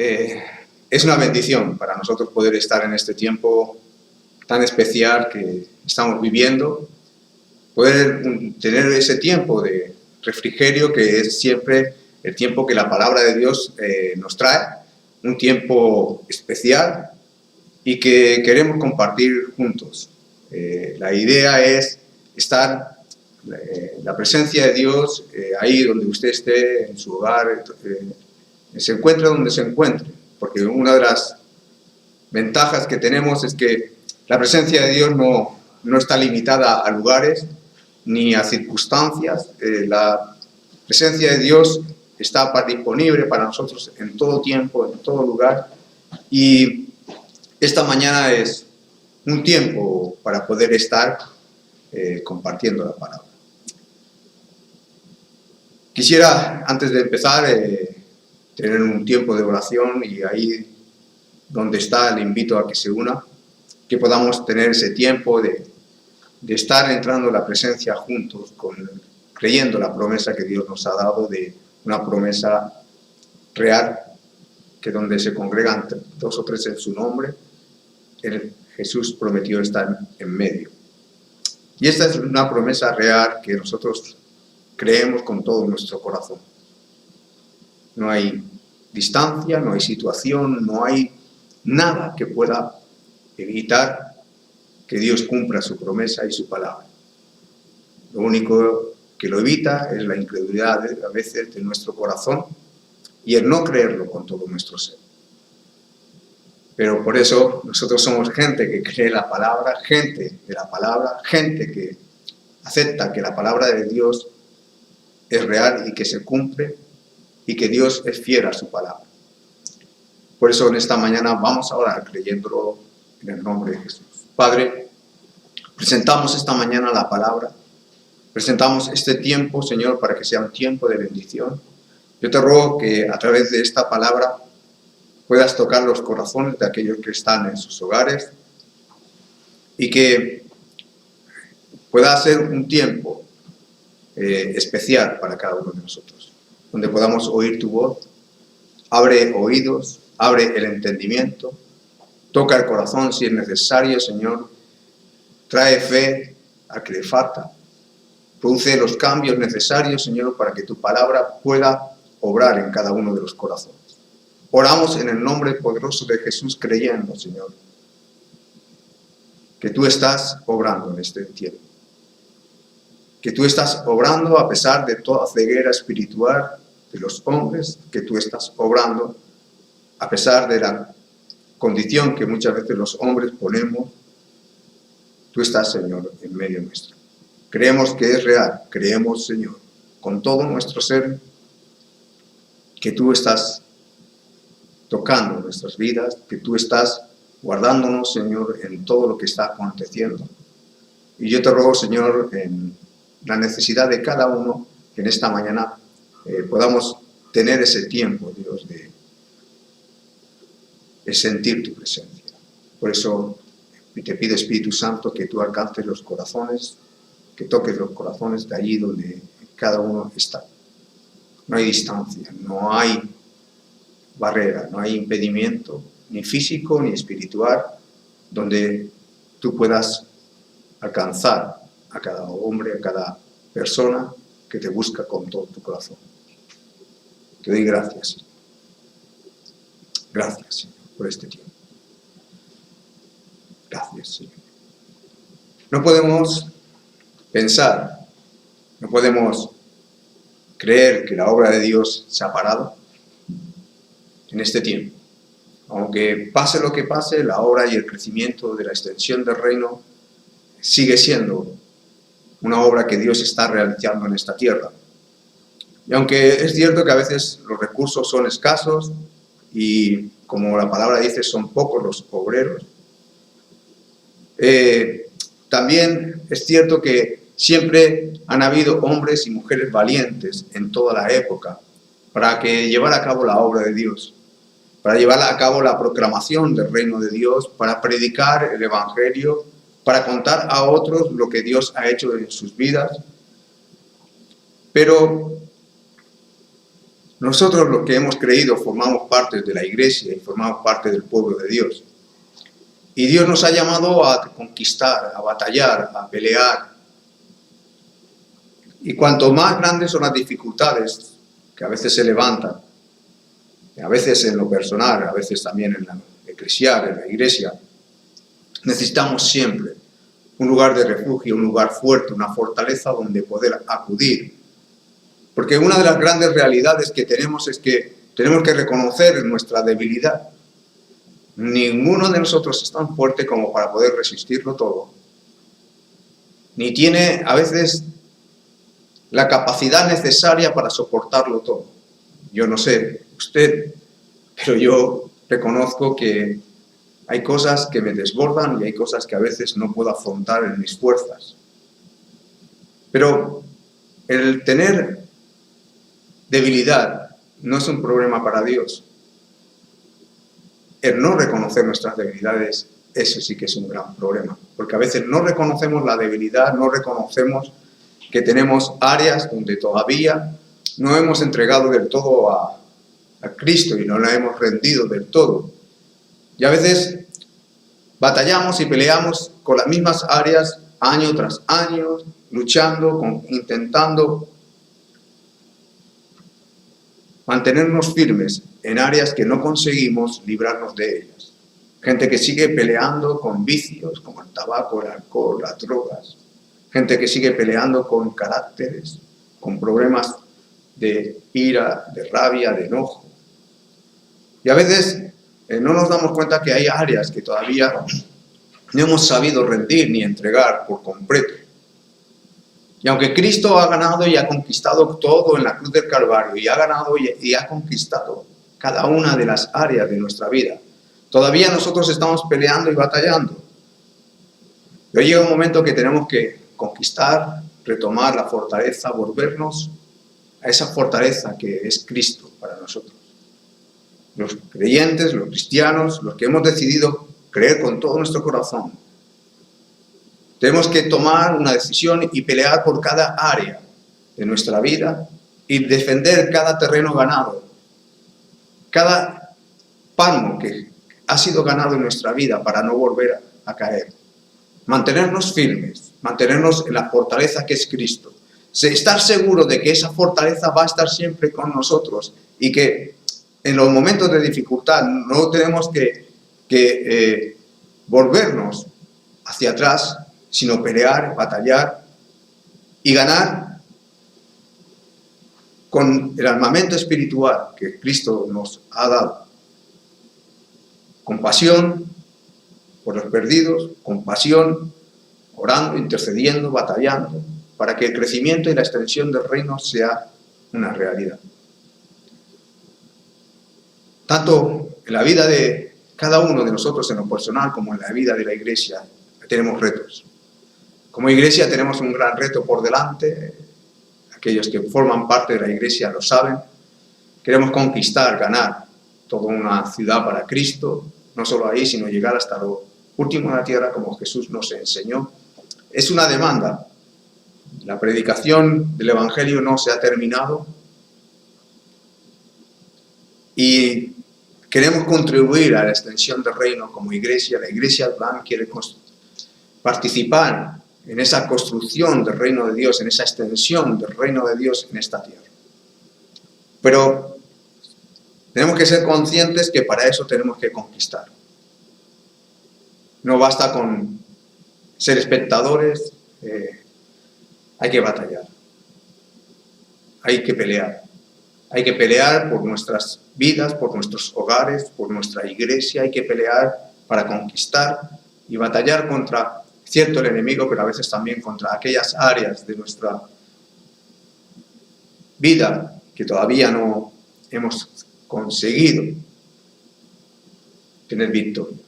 Es una bendición para nosotros poder estar en este tiempo tan especial que estamos viviendo, poder tener ese tiempo de refrigerio que es siempre el tiempo que la palabra de Dios nos trae, un tiempo especial y que queremos compartir juntos. La idea es estar la presencia de Dios ahí donde usted esté, en su hogar, se encuentre donde se encuentre, porque una de las ventajas que tenemos es que la presencia de Dios no está limitada a lugares ni a circunstancias. La presencia de Dios está disponible para nosotros en todo tiempo, en todo lugar, y esta mañana es un tiempo para poder estar compartiendo la palabra. Quisiera, antes de empezar, tener un tiempo de oración, y ahí donde está le invito a que se una, que podamos tener ese tiempo de estar entrando en la presencia juntos, creyendo la promesa que Dios nos ha dado, de una promesa real, que donde se congregan 2 o 3 en su nombre, Jesús prometió estar en medio. Y esta es una promesa real que nosotros creemos con todo nuestro corazón. No hay distancia, no hay situación, no hay nada que pueda evitar que Dios cumpla su promesa y su palabra. Lo único que lo evita es la incredulidad a veces de nuestro corazón y el no creerlo con todo nuestro ser. Pero por eso nosotros somos gente que cree la palabra, gente de la palabra, gente que acepta que la palabra de Dios es real y que se cumple y que Dios es fiel a su palabra. Por eso en esta mañana vamos a orar creyéndolo en el nombre de Jesús. Padre, presentamos esta mañana la palabra, presentamos este tiempo, Señor, para que sea un tiempo de bendición. Yo te ruego que a través de esta palabra puedas tocar los corazones de aquellos que están en sus hogares y que pueda ser un tiempo especial para cada uno de nosotros, donde podamos oír tu voz. Abre oídos, abre el entendimiento, toca el corazón si es necesario, Señor. Trae fe al que le falta. Produce los cambios necesarios, Señor, para que tu palabra pueda obrar en cada uno de los corazones. Oramos en el nombre poderoso de Jesús, creyendo, Señor, que tú estás obrando en este tiempo. Que tú estás obrando a pesar de toda ceguera espiritual de los hombres, que tú estás obrando a pesar de la condición que muchas veces los hombres ponemos. Tú estás, Señor, en medio nuestro. Creemos que es real, creemos, Señor, con todo nuestro ser, que tú estás tocando nuestras vidas, que tú estás guardándonos, Señor, en todo lo que está aconteciendo. Y yo te ruego, Señor, en la necesidad de cada uno, que en esta mañana podamos tener ese tiempo, Dios, de sentir tu presencia. Por eso te pido, Espíritu Santo, que tú alcances los corazones, que toques los corazones de allí donde cada uno está. No hay distancia, no hay barrera, no hay impedimento, ni físico ni espiritual, donde tú puedas alcanzar a cada hombre, a cada persona que te busca con todo tu corazón. Te doy gracias, Señor. Gracias, Señor, por este tiempo. Gracias, Señor. No podemos pensar, no podemos creer que la obra de Dios se ha parado en este tiempo. Aunque pase lo que pase, la obra y el crecimiento de la extensión del reino sigue siendo una obra que Dios está realizando en esta tierra. Y aunque es cierto que a veces los recursos son escasos y, como la palabra dice, son pocos los obreros, también es cierto que siempre han habido hombres y mujeres valientes en toda la época para que llevar a cabo la obra de Dios, para llevar a cabo la proclamación del reino de Dios, para predicar el evangelio, para contar a otros lo que Dios ha hecho en sus vidas. Pero nosotros los que hemos creído formamos parte de la iglesia y formamos parte del pueblo de Dios. Y Dios nos ha llamado a conquistar, a batallar, a pelear. Y cuanto más grandes son las dificultades que a veces se levantan, a veces en lo personal, a veces también en la eclesial, en la iglesia, necesitamos siempre un lugar de refugio, un lugar fuerte, una fortaleza donde poder acudir. Porque una de las grandes realidades que tenemos es que tenemos que reconocer nuestra debilidad. Ninguno de nosotros es tan fuerte como para poder resistirlo todo. Ni tiene a veces la capacidad necesaria para soportarlo todo. Yo no sé usted, pero yo reconozco que hay cosas que me desbordan y hay cosas que a veces no puedo afrontar en mis fuerzas. Pero el tener debilidad no es un problema para Dios. El no reconocer nuestras debilidades, eso sí que es un gran problema. Porque a veces no reconocemos la debilidad, no reconocemos que tenemos áreas donde todavía no hemos entregado del todo a Cristo y no la hemos rendido del todo. Y a veces batallamos y peleamos con las mismas áreas año tras año, luchando, intentando mantenernos firmes en áreas que no conseguimos librarnos de ellas. Gente que sigue peleando con vicios como el tabaco, el alcohol, las drogas. Gente que sigue peleando con caracteres, con problemas de ira, de rabia, de enojo. Y a veces no nos damos cuenta que hay áreas que todavía no hemos sabido rendir ni entregar por completo. Y aunque Cristo ha ganado y ha conquistado todo en la cruz del Calvario, y ha ganado y ha conquistado cada una de las áreas de nuestra vida, todavía nosotros estamos peleando y batallando. Pero llega un momento que tenemos que conquistar, retomar la fortaleza, volvernos a esa fortaleza que es Cristo para nosotros. Los creyentes, los cristianos, los que hemos decidido creer con todo nuestro corazón, tenemos que tomar una decisión y pelear por cada área de nuestra vida y defender cada terreno ganado, cada palmo que ha sido ganado en nuestra vida para no volver a caer. Mantenernos firmes, mantenernos en la fortaleza que es Cristo. Estar seguro de que esa fortaleza va a estar siempre con nosotros y que en los momentos de dificultad no tenemos que volvernos hacia atrás, sino pelear, batallar y ganar con el armamento espiritual que Cristo nos ha dado. Compasión por los perdidos, compasión, orando, intercediendo, batallando, para que el crecimiento y la extensión del reino sea una realidad. Tanto en la vida de cada uno de nosotros en lo personal como en la vida de la iglesia tenemos retos. Como iglesia tenemos un gran reto por delante. Aquellos que forman parte de la iglesia lo saben. Queremos conquistar, ganar toda una ciudad para Cristo. No solo ahí, sino llegar hasta lo último de la tierra como Jesús nos enseñó. Es una demanda. La predicación del Evangelio no se ha terminado. Y queremos contribuir a la extensión del reino como iglesia. La iglesia Adván quiere participar en esa construcción del reino de Dios, en esa extensión del reino de Dios en esta tierra. Pero tenemos que ser conscientes que para eso tenemos que conquistar. No basta con ser espectadores, hay que batallar, hay que pelear. Hay que pelear por nuestras vidas, por nuestros hogares, por nuestra iglesia. Hay que pelear para conquistar y batallar contra cierto el enemigo, pero a veces también contra aquellas áreas de nuestra vida que todavía no hemos conseguido tener victoria.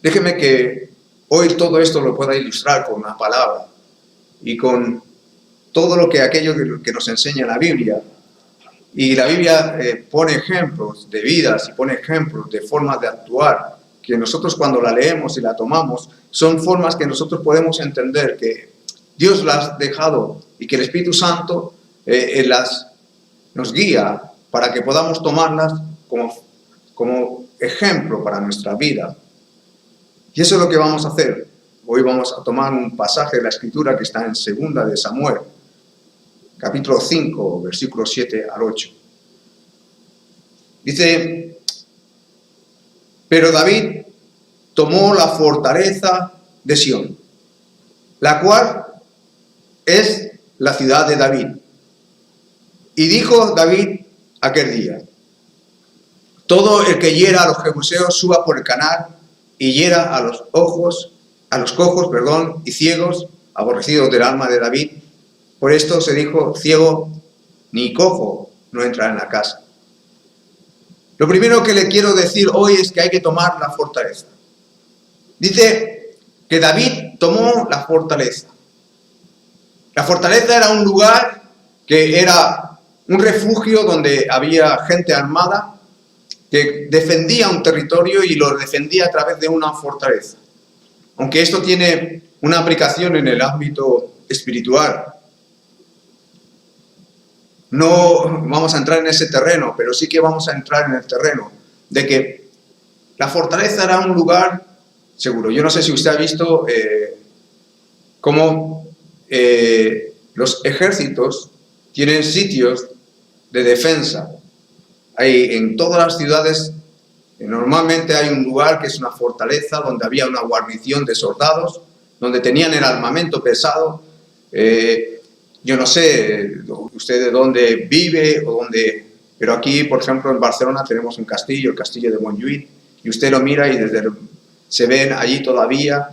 Déjeme que hoy todo esto lo pueda ilustrar con una palabra y con todo lo que aquello que nos enseña la Biblia. Y la Biblia pone ejemplos de vidas y pone ejemplos de formas de actuar, que nosotros cuando la leemos y la tomamos, son formas que nosotros podemos entender que Dios las ha dejado y que el Espíritu Santo las nos guía para que podamos tomarlas como ejemplo para nuestra vida. Y eso es lo que vamos a hacer. Hoy vamos a tomar un pasaje de la Escritura que está en 2 de Samuel, capítulo 5, versículos 7 al 8. Dice: pero David tomó la fortaleza de Sión, la cual es la ciudad de David. Y dijo David aquel día: todo el que hiera a los jebuseos suba por el canal y hiera a los cojos, y ciegos, aborrecidos del alma de David. Por esto se dijo: ciego ni cojo no entrará en la casa. Lo primero que le quiero decir hoy es que hay que tomar la fortaleza. Dice que David tomó la fortaleza. La fortaleza era un lugar que era un refugio donde había gente armada que defendía un territorio y lo defendía a través de una fortaleza. Aunque esto tiene una aplicación en el ámbito espiritual. No vamos a entrar en ese terreno, pero sí que vamos a entrar en el terreno de que la fortaleza era un lugar seguro. Yo no sé si usted ha visto cómo los ejércitos tienen sitios de defensa. En todas las ciudades normalmente hay un lugar que es una fortaleza donde había una guarnición de soldados, donde tenían el armamento pesado. Yo no sé usted de dónde vive o dónde, pero aquí, por ejemplo, en Barcelona tenemos un castillo, el castillo de Montjuïc, y usted lo mira y se ven allí todavía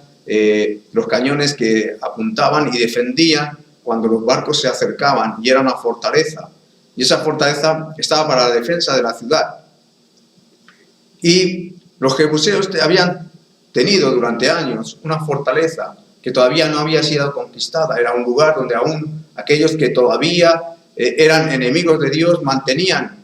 los cañones que apuntaban y defendían cuando los barcos se acercaban, y era una fortaleza. Y esa fortaleza estaba para la defensa de la ciudad. Y los jebuseos habían tenido durante años una fortaleza que todavía no había sido conquistada. Era un lugar donde aún aquellos que todavía eran enemigos de Dios mantenían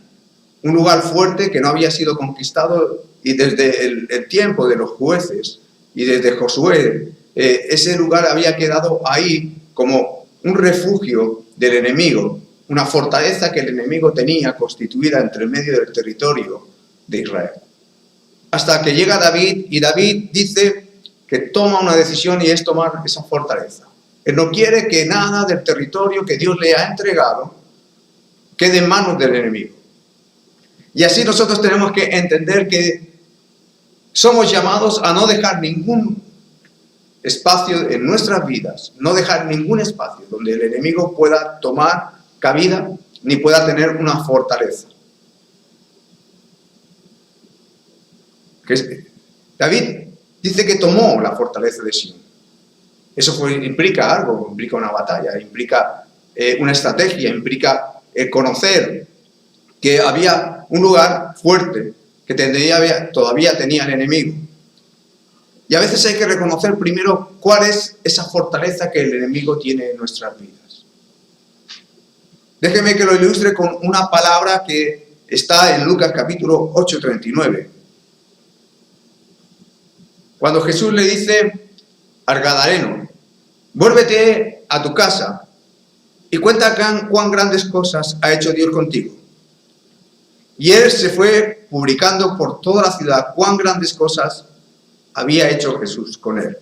un lugar fuerte que no había sido conquistado, y desde el tiempo de los jueces y desde Josué, ese lugar había quedado ahí como un refugio del enemigo, una fortaleza que el enemigo tenía constituida entre el medio del territorio de Israel. Hasta que llega David, y David dice que toma una decisión, y es tomar esa fortaleza. Él no quiere que nada del territorio que Dios le ha entregado quede en manos del enemigo. Y así nosotros tenemos que entender que somos llamados a no dejar ningún espacio en nuestras vidas, no dejar ningún espacio donde el enemigo pueda tomar cabida ni pueda tener una fortaleza. David dice que tomó la fortaleza de Sión. Eso implica algo, implica una batalla, implica una estrategia, implica conocer que había un lugar fuerte que todavía tenía el enemigo. Y a veces hay que reconocer primero cuál es esa fortaleza que el enemigo tiene en nuestras vidas. Déjeme que lo ilustre con una palabra que está en Lucas capítulo 8:39. Cuando Jesús le dice al gadareno: vuélvete a tu casa y cuenta cuán grandes cosas ha hecho Dios contigo. Y él se fue publicando por toda la ciudad cuán grandes cosas había hecho Jesús con él.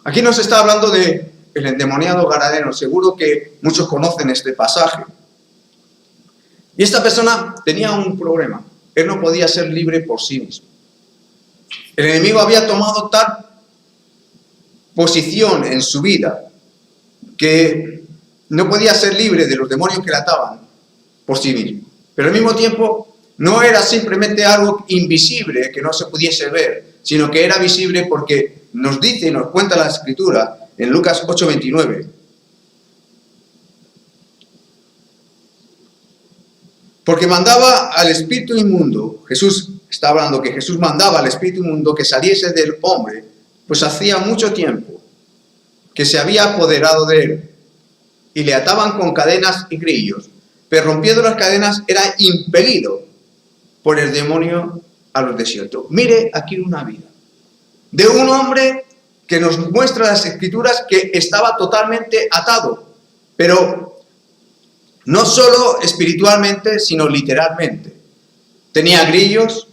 Aquí nos está hablando del endemoniado gadareno. Seguro que muchos conocen este pasaje. Y esta persona tenía un problema. Él no podía ser libre por sí mismo. El enemigo había tomado tal posición en su vida que no podía ser libre de los demonios que le ataban por sí mismo. Pero al mismo tiempo no era simplemente algo invisible que no se pudiese ver, sino que era visible porque nos dice y nos cuenta la Escritura en Lucas 8:29. Porque mandaba al espíritu inmundo, Jesús está hablando que Jesús mandaba al espíritu inmundo que saliese del hombre, pues hacía mucho tiempo que se había apoderado de él, y le ataban con cadenas y grillos, pero rompiendo las cadenas era impelido por el demonio a los desiertos. Mire aquí una vida de un hombre que nos muestra las Escrituras que estaba totalmente atado, pero No solo espiritualmente, sino literalmente. Tenía grillos,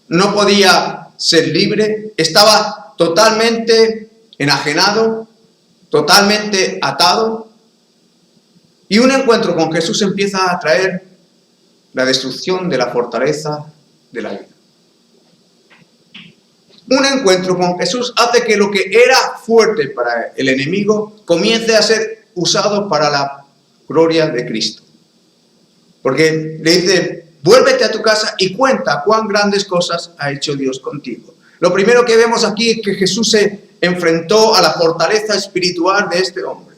no podía ser libre, estaba totalmente enajenado, totalmente atado. Y un encuentro con Jesús empieza a traer la destrucción de la fortaleza de la vida. Un encuentro con Jesús hace que lo que era fuerte para el enemigo comience a ser usado para la gloria de Cristo. Porque le dice, vuélvete a tu casa y cuenta cuán grandes cosas ha hecho Dios contigo. Lo primero que vemos aquí es que Jesús se enfrentó a la fortaleza espiritual de este hombre.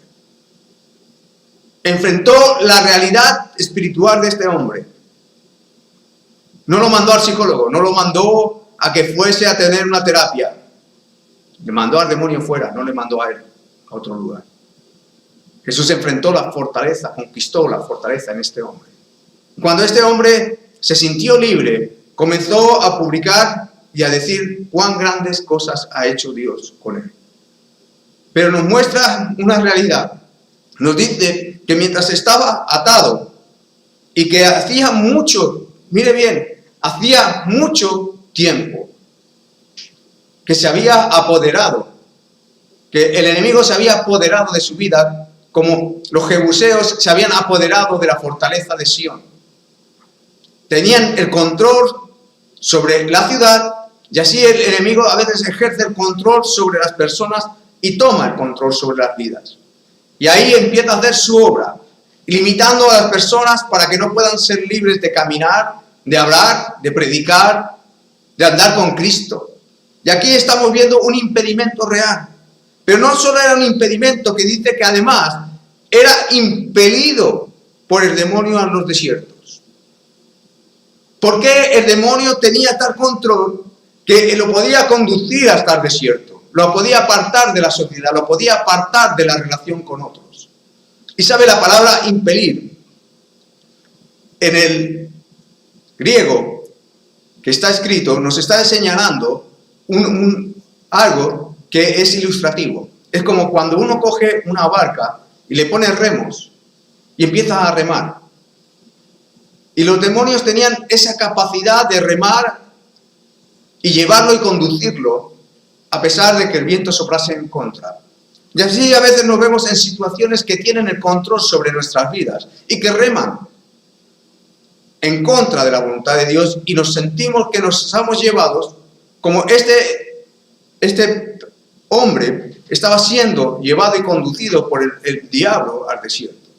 Enfrentó la realidad espiritual de este hombre. No lo mandó al psicólogo, no lo mandó a que fuese a tener una terapia. Le mandó al demonio fuera, no le mandó a él, a otro lugar. Jesús enfrentó la fortaleza, conquistó la fortaleza en este hombre. Cuando este hombre se sintió libre, comenzó a publicar y a decir cuán grandes cosas ha hecho Dios con él. Pero nos muestra una realidad. Nos dice que mientras estaba atado y que hacía mucho, mire bien, hacía mucho tiempo que se había apoderado, que el enemigo se había apoderado de su vida, como los jebuseos se habían apoderado de la fortaleza de Sión. Tenían el control sobre la ciudad y así el enemigo a veces ejerce el control sobre las personas y toma el control sobre las vidas. Y ahí empieza a hacer su obra, limitando a las personas para que no puedan ser libres de caminar, de hablar, de predicar, de andar con Cristo. Y aquí estamos viendo un impedimento real. Pero no solo era un impedimento, que dice que además era impelido por el demonio a los desiertos. ¿Por qué el demonio tenía tal control que lo podía conducir hasta el desierto? Lo podía apartar de la sociedad, lo podía apartar de la relación con otros. Y sabe la palabra impelir. En el griego que está escrito nos está señalando algo que es ilustrativo. Es como cuando uno coge una barca y le pone remos y empieza a remar. Y los demonios tenían esa capacidad de remar y llevarlo y conducirlo a pesar de que el viento soplase en contra. Y así a veces nos vemos en situaciones que tienen el control sobre nuestras vidas y que reman en contra de la voluntad de Dios y nos sentimos que nos estamos llevados como este hombre estaba siendo llevado y conducido por el diablo al desierto.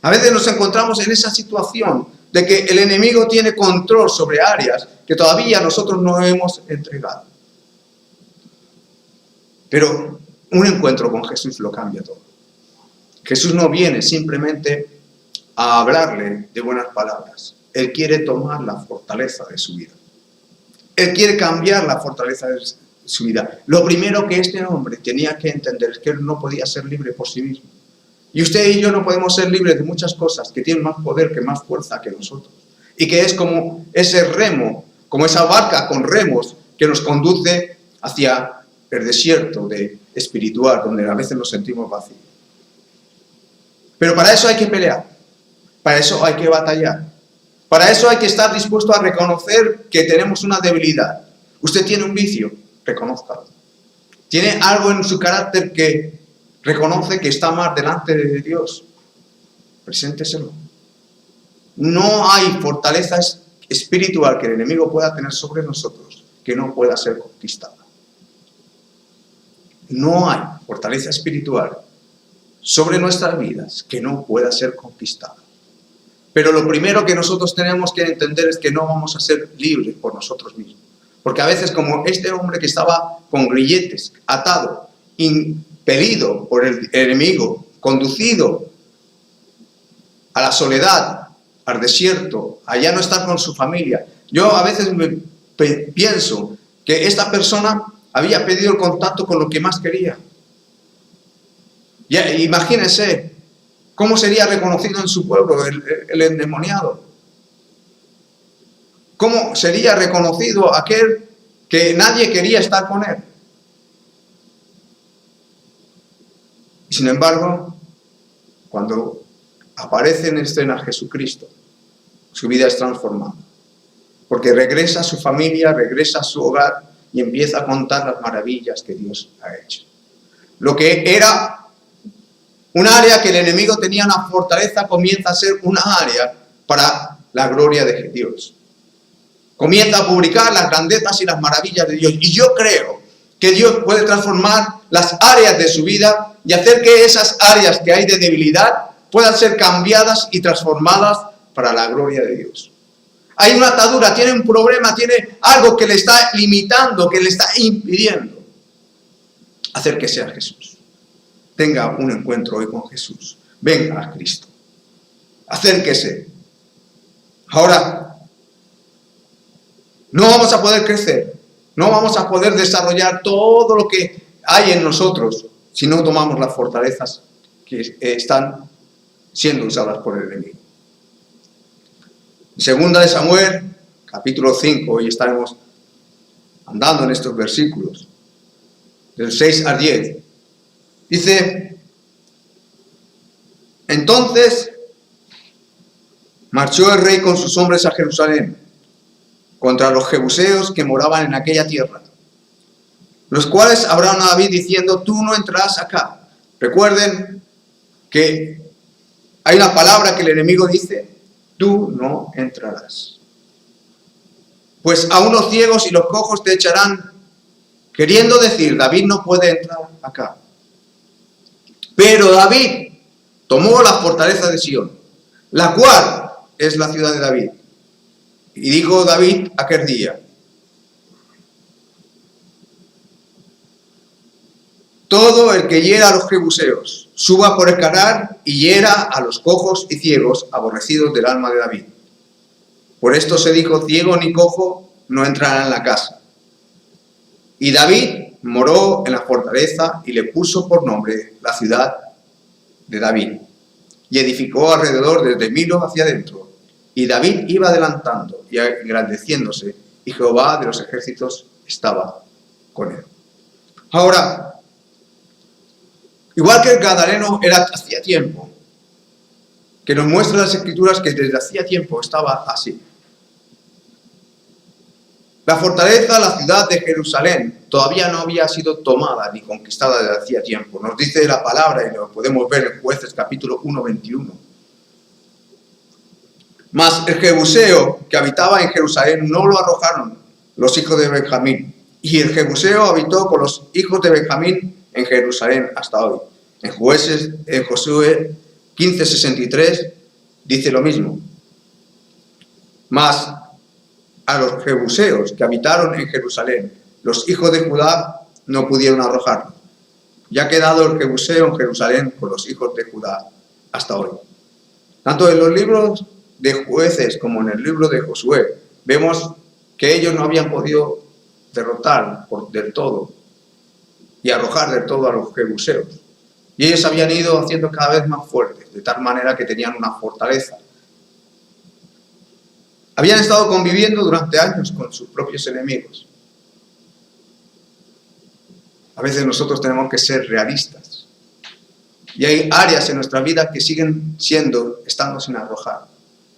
A veces nos encontramos en esa situación de que el enemigo tiene control sobre áreas que todavía nosotros no hemos entregado. Pero un encuentro con Jesús lo cambia todo. Jesús no viene simplemente a hablarle de buenas palabras. Él quiere tomar la fortaleza de su vida. Él quiere cambiar la fortaleza de su vida. Lo primero que este hombre tenía que entender es que él no podía ser libre por sí mismo. Y usted y yo no podemos ser libres de muchas cosas que tienen más poder, que más fuerza que nosotros. Y que es como ese remo, como esa barca con remos que nos conduce hacia el desierto espiritual, donde a veces nos sentimos vacíos. Pero para eso hay que pelear. Para eso hay que batallar. Para eso hay que estar dispuesto a reconocer que tenemos una debilidad. Usted tiene un vicio, reconózcalo. Tiene algo en su carácter que reconoce que está mal delante de Dios. Presénteselo. No hay fortaleza espiritual que el enemigo pueda tener sobre nosotros que no pueda ser conquistada. No hay fortaleza espiritual sobre nuestras vidas que no pueda ser conquistada. Pero lo primero que nosotros tenemos que entender es que no vamos a ser libres por nosotros mismos. Porque a veces, como este hombre que estaba con grilletes, atado, impelido por el enemigo, conducido a la soledad, al desierto, allá no estar con su familia. Yo a veces pienso que esta persona había pedido el contacto con lo que más quería. Ya, imagínense cómo sería reconocido en su pueblo el endemoniado. ¿Cómo sería reconocido aquel que nadie quería estar con él? Y sin embargo, cuando aparece en escena Jesucristo. Su vida es transformada. Porque regresa a su familia, regresa a su hogar y empieza a contar las maravillas que Dios ha hecho. Lo que era un área que el enemigo tenía una fortaleza comienza a ser una área para la gloria de Dios. Comienza a publicar las grandezas y las maravillas de Dios. Y yo creo que Dios puede transformar las áreas de su vida y hacer que esas áreas que hay de debilidad puedan ser cambiadas y transformadas para la gloria de Dios. Hay una atadura, tiene un problema, tiene algo que le está limitando, que le está impidiendo hacer que sea Jesús. Tenga un encuentro hoy con Jesús. Venga a Cristo. Acérquese. Ahora, no vamos a poder crecer, no vamos a poder desarrollar todo lo que hay en nosotros si no tomamos las fortalezas que están siendo usadas por el enemigo. Segunda de Samuel, capítulo 5, hoy estaremos andando en estos versículos, del 6 al 10. Dice, entonces marchó el rey con sus hombres a Jerusalén, contra los jebuseos que moraban en aquella tierra, los cuales hablaron a David diciendo, tú no entrarás acá. Recuerden que hay una palabra que el enemigo dice, tú no entrarás. Pues aún los ciegos y los cojos te echarán, queriendo decir, David no puede entrar acá. Pero David tomó la fortaleza de Sión, la cual es la ciudad de David. Y dijo David aquel día, todo el que hiera a los jebuseos, suba por el Canal y hiera a los cojos y ciegos, aborrecidos del alma de David. Por esto se dijo, ciego ni cojo no entrarán en la casa. Y David moró en la fortaleza y le puso por nombre la ciudad de David. Y edificó alrededor desde Milo hacia adentro. Y David iba adelantando y engrandeciéndose, y Jehová de los ejércitos estaba con él. Ahora, igual que el gadareno era hacía tiempo, que nos muestra las escrituras que desde hacía tiempo estaba así. La fortaleza, la ciudad de Jerusalén, todavía no había sido tomada ni conquistada desde hacía tiempo. Nos dice la palabra, y lo podemos ver en Jueces capítulo 1, 21. Mas el jebuseo que habitaba en Jerusalén no lo arrojaron los hijos de Benjamín. Y el jebuseo habitó con los hijos de Benjamín en Jerusalén hasta hoy. En Josué 15:63 dice lo mismo. Mas a los jebuseos que habitaron en Jerusalén, los hijos de Judá no pudieron arrojarlo. Ya ha quedado el jebuseo en Jerusalén con los hijos de Judá hasta hoy. Tanto en los libros de Jueces como en el libro de Josué, vemos que ellos no habían podido derrotar del todo y arrojar del todo a los jebuseos. Y ellos habían ido haciendo cada vez más fuertes, de tal manera que tenían una fortaleza. Habían estado conviviendo durante años con sus propios enemigos. A veces nosotros tenemos que ser realistas. Y hay áreas en nuestra vida que siguen estando sin arrojar,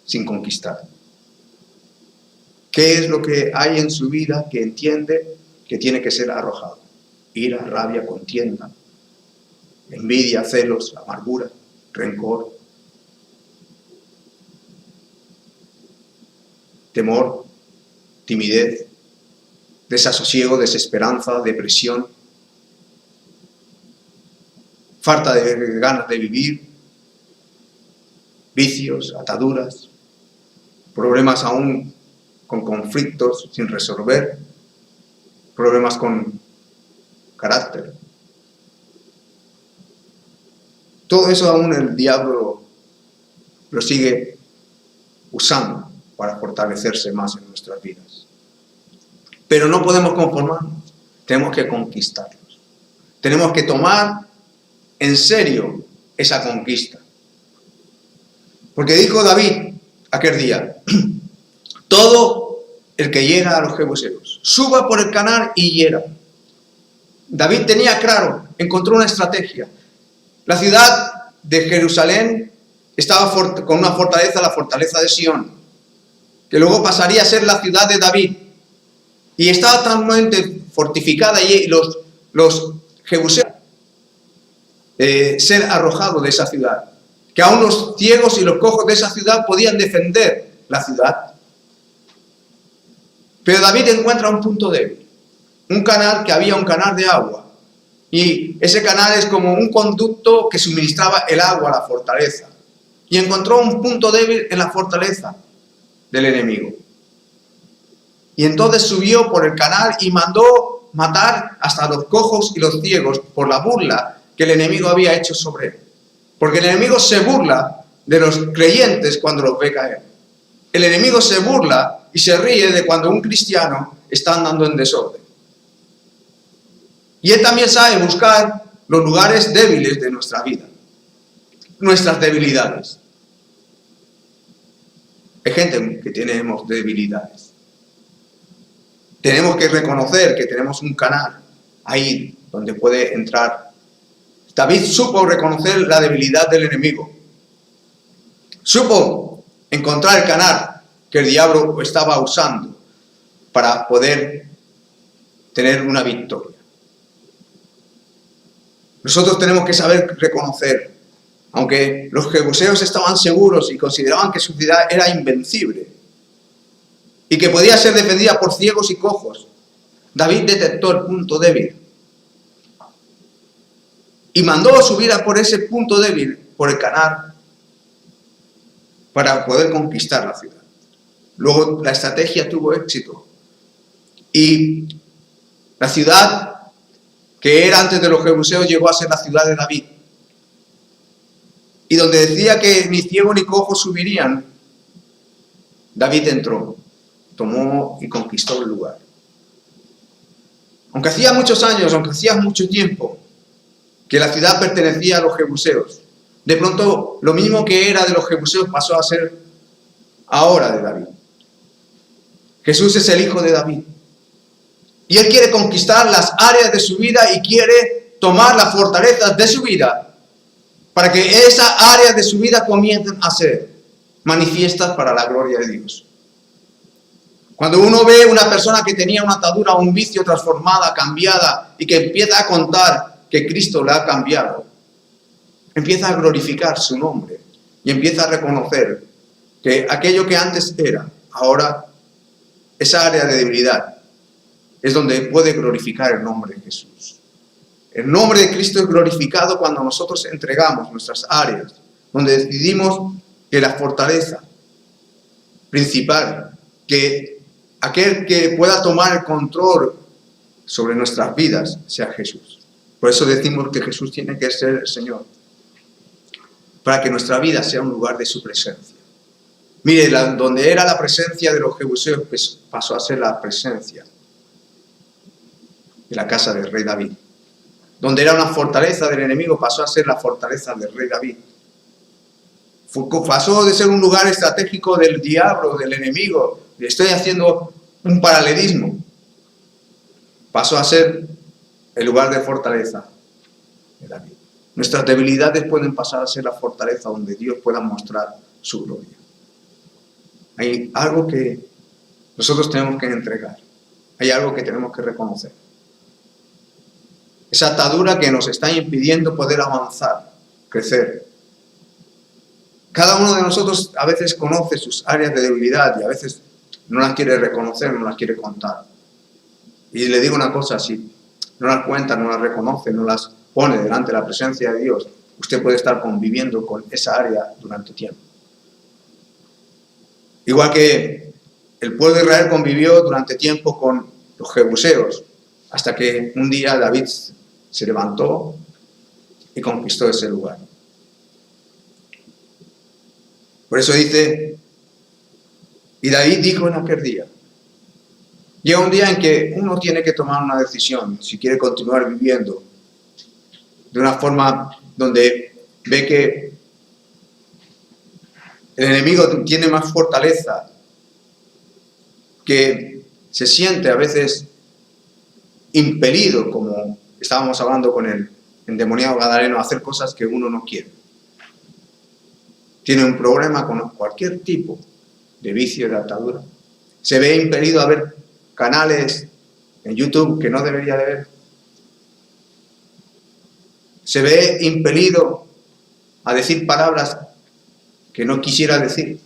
sin conquistar. ¿Qué es lo que hay en su vida que entiende que tiene que ser arrojado? Ira, rabia, contienda, envidia, celos, amargura, rencor, temor, timidez, desasosiego, desesperanza, depresión, falta de ganas de vivir, vicios, ataduras, problemas aún con conflictos sin resolver, problemas con carácter. Todo eso aún el diablo lo sigue usando para fortalecerse más en nuestras vidas. Pero no podemos conformarnos, tenemos que conquistarlos. Tenemos que tomar en serio esa conquista. Porque dijo David aquel día, todo el que hiera a los jebuseos, suba por el Canal y hiera. David tenía claro, encontró una estrategia. La ciudad de Jerusalén estaba con una fortaleza, la fortaleza de Sión, que luego pasaría a ser la ciudad de David. Y estaba totalmente fortificada y los jebuseos ser arrojados de esa ciudad. Que aún los ciegos y los cojos de esa ciudad podían defender la ciudad. Pero David encuentra un punto débil. Un canal, que había un canal de agua. Y ese canal es como un conducto que suministraba el agua a la fortaleza. Y encontró un punto débil en la fortaleza del enemigo. Y entonces subió por el canal y mandó matar hasta los cojos y los ciegos por la burla que el enemigo había hecho sobre él. Porque el enemigo se burla de los creyentes cuando los ve caer. El enemigo se burla y se ríe de cuando un cristiano está andando en desorden. Y él también sabe buscar los lugares débiles de nuestra vida, nuestras debilidades. Hay gente que tenemos debilidades. Tenemos que reconocer que tenemos un canal ahí donde puede entrar. David supo reconocer la debilidad del enemigo. Supo encontrar el canal que el diablo estaba usando para poder tener una victoria. Nosotros tenemos que saber reconocer, aunque los jebuseos estaban seguros y consideraban que su ciudad era invencible y que podía ser defendida por ciegos y cojos, David detectó el punto débil y mandó subir por ese punto débil, por el canal, para poder conquistar la ciudad. Luego la estrategia tuvo éxito y la ciudad que era antes de los jebuseos llegó a ser la ciudad de David. Y donde decía que ni ciego ni cojo subirían, David entró, tomó y conquistó el lugar. Aunque hacía muchos años, aunque hacía mucho tiempo que la ciudad pertenecía a los jebuseos, de pronto lo mismo que era de los jebuseos pasó a ser ahora de David. Jesús es el hijo de David. Y él quiere conquistar las áreas de su vida y quiere tomar las fortalezas de su vida para que esas áreas de su vida comiencen a ser manifiestas para la gloria de Dios. Cuando uno ve una persona que tenía una atadura o un vicio transformada, cambiada, y que empieza a contar que Cristo la ha cambiado, empieza a glorificar su nombre y empieza a reconocer que aquello que antes era, ahora esa área de debilidad es donde puede glorificar el nombre de Jesús. El nombre de Cristo es glorificado cuando nosotros entregamos nuestras áreas, donde decidimos que la fortaleza principal, que aquel que pueda tomar el control sobre nuestras vidas sea Jesús. Por eso decimos que Jesús tiene que ser el Señor, para que nuestra vida sea un lugar de su presencia. Mire, donde era la presencia de los jebuseos, pues pasó a ser la presencia de la casa del rey David. Donde era una fortaleza del enemigo, pasó a ser la fortaleza del rey David. Pasó de ser un lugar estratégico del diablo, del enemigo. Estoy haciendo un paralelismo. Pasó a ser el lugar de fortaleza de David. Nuestras debilidades pueden pasar a ser la fortaleza donde Dios pueda mostrar su gloria. Hay algo que nosotros tenemos que entregar. Hay algo que tenemos que reconocer. Esa atadura que nos está impidiendo poder avanzar, crecer. Cada uno de nosotros a veces conoce sus áreas de debilidad y a veces no las quiere reconocer, no las quiere contar. Y le digo una cosa, si no las cuenta, no las reconoce, no las pone delante de la presencia de Dios, usted puede estar conviviendo con esa área durante tiempo. Igual que el pueblo de Israel convivió durante tiempo con los jebuseos, hasta que un día David se levantó y conquistó ese lugar. Por eso dice, y David dijo en aquel día, llega un día en que uno tiene que tomar una decisión, si quiere continuar viviendo de una forma donde ve que el enemigo tiene más fortaleza, que se siente a veces impelido, como estábamos hablando con el endemoniado gadareno, a hacer cosas que uno no quiere. tiene un problema con cualquier tipo de vicio de atadura, se ve impelido a ver canales en YouTube que no debería de ver, se ve impelido a decir palabras que no quisiera decir,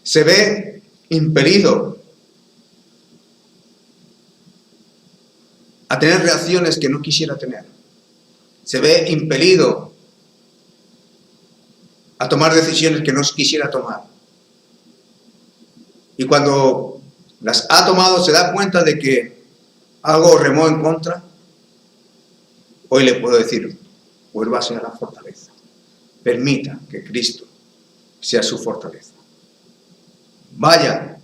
se ve impelido a tener reacciones que no quisiera tener, se ve impelido a tomar decisiones que no quisiera tomar. Y cuando las ha tomado se da cuenta de que algo remó en contra. Hoy le puedo decir, vuélvase a la fortaleza. Permita que Cristo sea su fortaleza. Vaya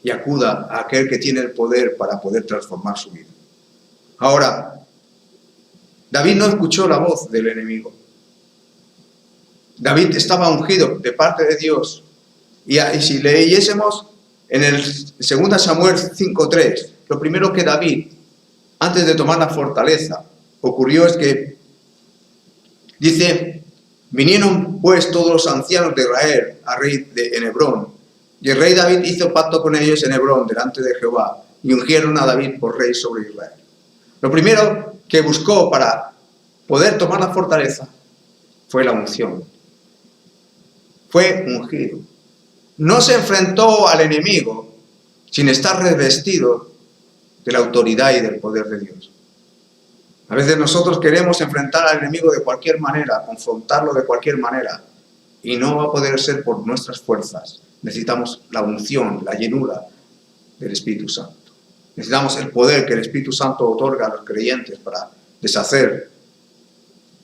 y acuda a aquel que tiene el poder para poder transformar su vida. Ahora, David no escuchó la voz del enemigo. David estaba ungido de parte de Dios. Y si leyésemos en el 2 Samuel 5:3, lo primero que David, antes de tomar la fortaleza, ocurrió es que, dice, vinieron pues todos los ancianos de Israel al rey en Hebrón, y el rey David hizo pacto con ellos en Hebrón delante de Jehová, y ungieron a David por rey sobre Israel. Lo primero que buscó para poder tomar la fortaleza fue la unción. Fue ungido. No se enfrentó al enemigo sin estar revestido de la autoridad y del poder de Dios. A veces nosotros queremos enfrentar al enemigo de cualquier manera, confrontarlo de cualquier manera, y no va a poder ser por nuestras fuerzas. Necesitamos la unción, la llenura del Espíritu Santo. Necesitamos el poder que el Espíritu Santo otorga a los creyentes para deshacer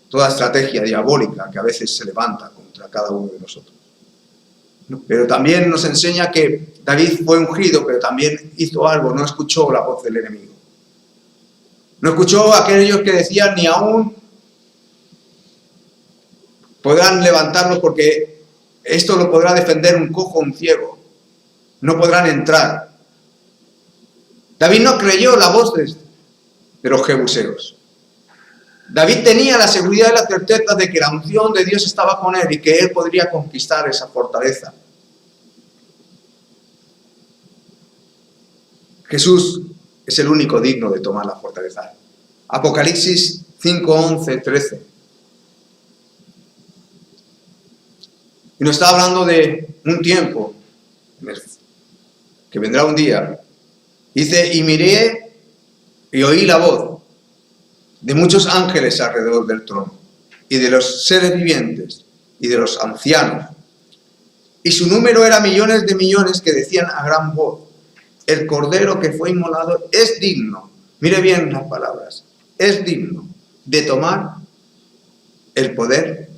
toda estrategia diabólica que a veces se levanta contra cada uno de nosotros. Pero también nos enseña que David fue ungido, pero también hizo algo, no escuchó la voz del enemigo. No escuchó a aquellos que decían ni aún podrán levantarlos porque esto lo podrá defender un cojo o un ciego. No podrán entrar. David no creyó la voz de los jebuseos. David tenía la seguridad y la certeza de que la unción de Dios estaba con él y que él podría conquistar esa fortaleza. Jesús es el único digno de tomar la fortaleza. Apocalipsis 5, 11, 13. Y nos está hablando de un tiempo que vendrá un día. Dice, y miré y oí la voz de muchos ángeles alrededor del trono, y de los seres vivientes, y de los ancianos. Y su número era millones de millones que decían a gran voz, el Cordero que fue inmolado es digno, mire bien las palabras, es digno de tomar el poder,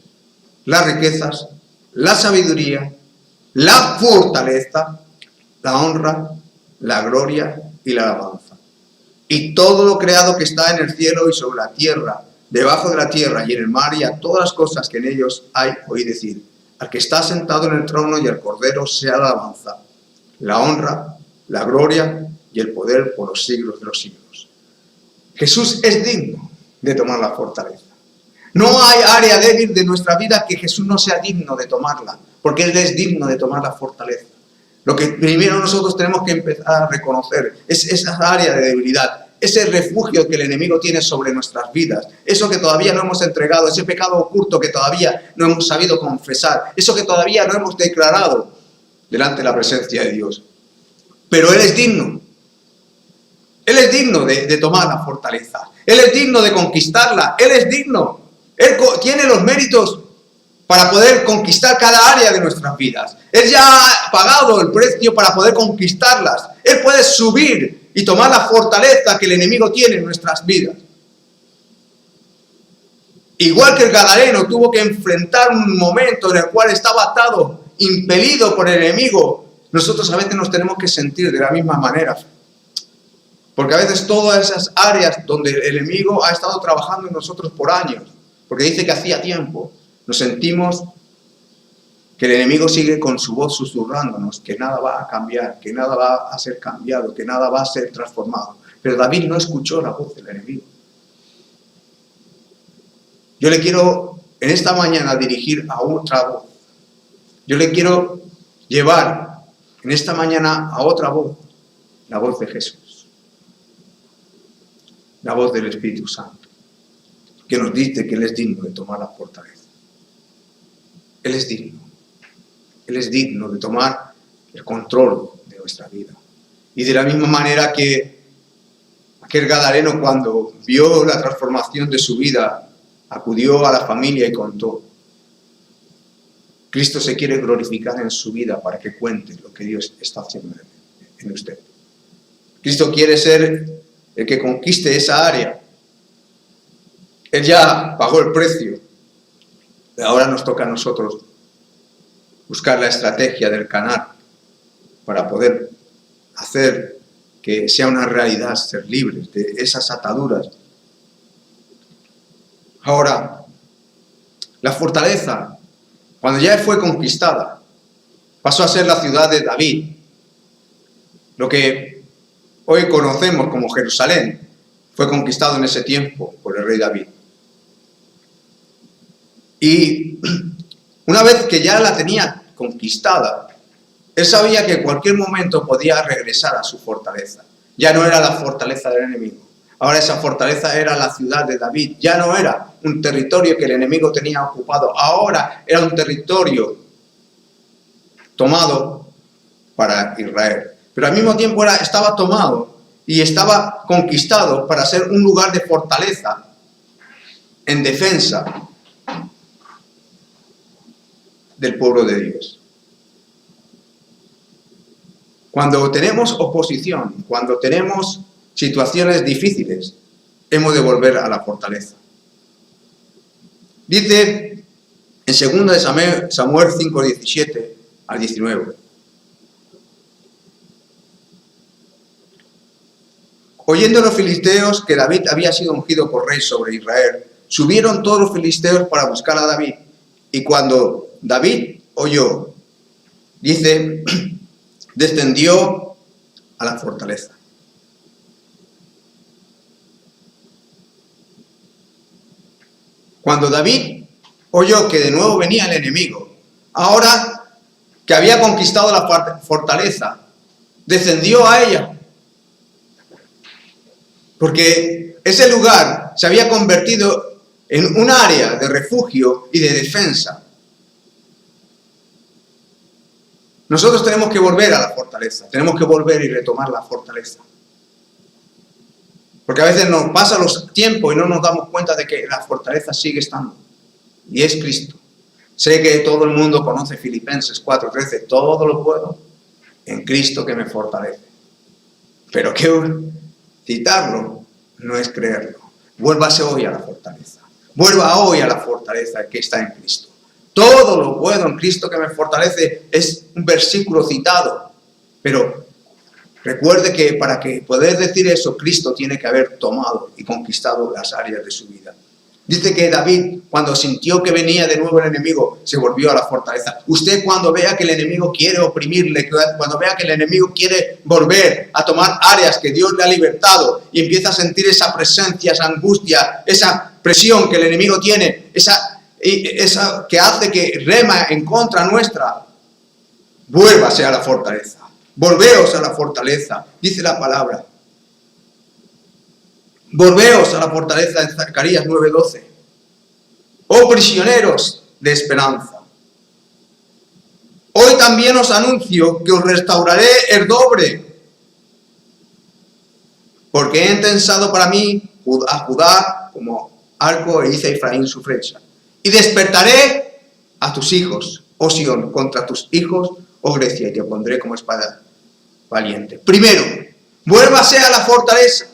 las riquezas, la sabiduría, la fortaleza, la honra, la gloria y la alabanza. Y todo lo creado que está en el cielo y sobre la tierra, debajo de la tierra y en el mar y a todas las cosas que en ellos hay, oí decir, al que está sentado en el trono y al Cordero sea la alabanza, la honra, la gloria y el poder por los siglos de los siglos. Jesús es digno de tomar la fortaleza. No hay área débil de nuestra vida que Jesús no sea digno de tomarla, porque Él es digno de tomar la fortaleza. Lo que primero nosotros tenemos que empezar a reconocer es esa área de debilidad, ese refugio que el enemigo tiene sobre nuestras vidas, eso que todavía no hemos entregado, ese pecado oculto que todavía no hemos sabido confesar, eso que todavía no hemos declarado delante de la presencia de Dios. Pero Él es digno. Él es digno de tomar la fortaleza. Él es digno de conquistarla. Él es digno. Él tiene los méritos para poder conquistar cada área de nuestras vidas. Él ya ha pagado el precio para poder conquistarlas. Él puede subir y tomar la fortaleza que el enemigo tiene en nuestras vidas. Igual que el gadareno tuvo que enfrentar un momento en el cual estaba atado, impelido por el enemigo, nosotros a veces nos tenemos que sentir de la misma manera. Porque a veces todas esas áreas donde el enemigo ha estado trabajando en nosotros por años, porque dice que hacía tiempo, nos sentimos que el enemigo sigue con su voz susurrándonos, que nada va a cambiar, que nada va a ser cambiado, que nada va a ser transformado. Pero David no escuchó la voz del enemigo. Yo le quiero en esta mañana dirigir a otra voz, Yo le quiero llevar en esta mañana a otra voz, la voz de Jesús, la voz del Espíritu Santo, que nos dice que Él es digno de tomar la fortaleza. Él es digno de tomar el control de nuestra vida. Y de la misma manera que aquel gadareno, cuando vio la transformación de su vida, acudió a la familia y contó. Cristo se quiere glorificar en su vida para que cuente lo que Dios está haciendo en usted. Cristo quiere ser el que conquiste esa área. Él ya pagó el precio. Ahora nos toca a nosotros buscar la estrategia del canal para poder hacer que sea una realidad, ser libres de esas ataduras. Ahora, la fortaleza, cuando ya fue conquistada, pasó a ser la ciudad de David, lo que hoy conocemos como Jerusalén, fue conquistado en ese tiempo por el rey David. Y una vez que ya la tenía conquistada, él sabía que en cualquier momento podía regresar a su fortaleza. Ya no era la fortaleza del enemigo. Ahora esa fortaleza era la ciudad de David. Ya no era un territorio que el enemigo tenía ocupado. Ahora era un territorio tomado para Israel. Pero al mismo tiempo estaba tomado y estaba conquistado para ser un lugar de fortaleza en defensa del pueblo de Dios. Cuando tenemos oposición, cuando tenemos situaciones difíciles, hemos de volver a la fortaleza. Dice en 2 Samuel 5, 17 al 19. Oyendo los filisteos que David había sido ungido por rey sobre Israel, subieron todos los filisteos para buscar a David. Y cuando David oyó, dice, descendió a la fortaleza. Cuando David oyó que de nuevo venía el enemigo, ahora que había conquistado la fortaleza, descendió a ella. Porque ese lugar se había convertido en un área de refugio y de defensa. Nosotros tenemos que volver a la fortaleza, tenemos que volver y retomar la fortaleza. Porque a veces nos pasan los tiempos y no nos damos cuenta de que la fortaleza sigue estando. Y es Cristo. Sé que todo el mundo conoce Filipenses 4:13, todo lo puedo en Cristo que me fortalece. Pero que citarlo no es creerlo. Vuélvase hoy a la fortaleza. Vuelva hoy a la fortaleza que está en Cristo. Todo lo puedo en Cristo que me fortalece. Es un versículo citado. Pero recuerde que para que poder decir eso, Cristo tiene que haber tomado y conquistado las áreas de su vida. Dice que David, cuando sintió que venía de nuevo el enemigo, se volvió a la fortaleza. Usted cuando vea que el enemigo quiere oprimirle, cuando vea que el enemigo quiere volver a tomar áreas que Dios le ha libertado y empieza a sentir esa presencia, esa angustia, esa presión que el enemigo tiene, esa que hace que rema en contra nuestra, vuélvase a la fortaleza. Volveos a la fortaleza, dice la palabra. Volveos a la fortaleza en Zacarías 9:12. Oh prisioneros de esperanza. Hoy también os anuncio que os restauraré el doble. Porque he intensado para mí a Judá como arco e hice a Efraín su flecha. Y despertaré a tus hijos, oh Sión, contra tus hijos, oh Grecia, y te pondré como espada valiente. Primero, vuélvase a la fortaleza.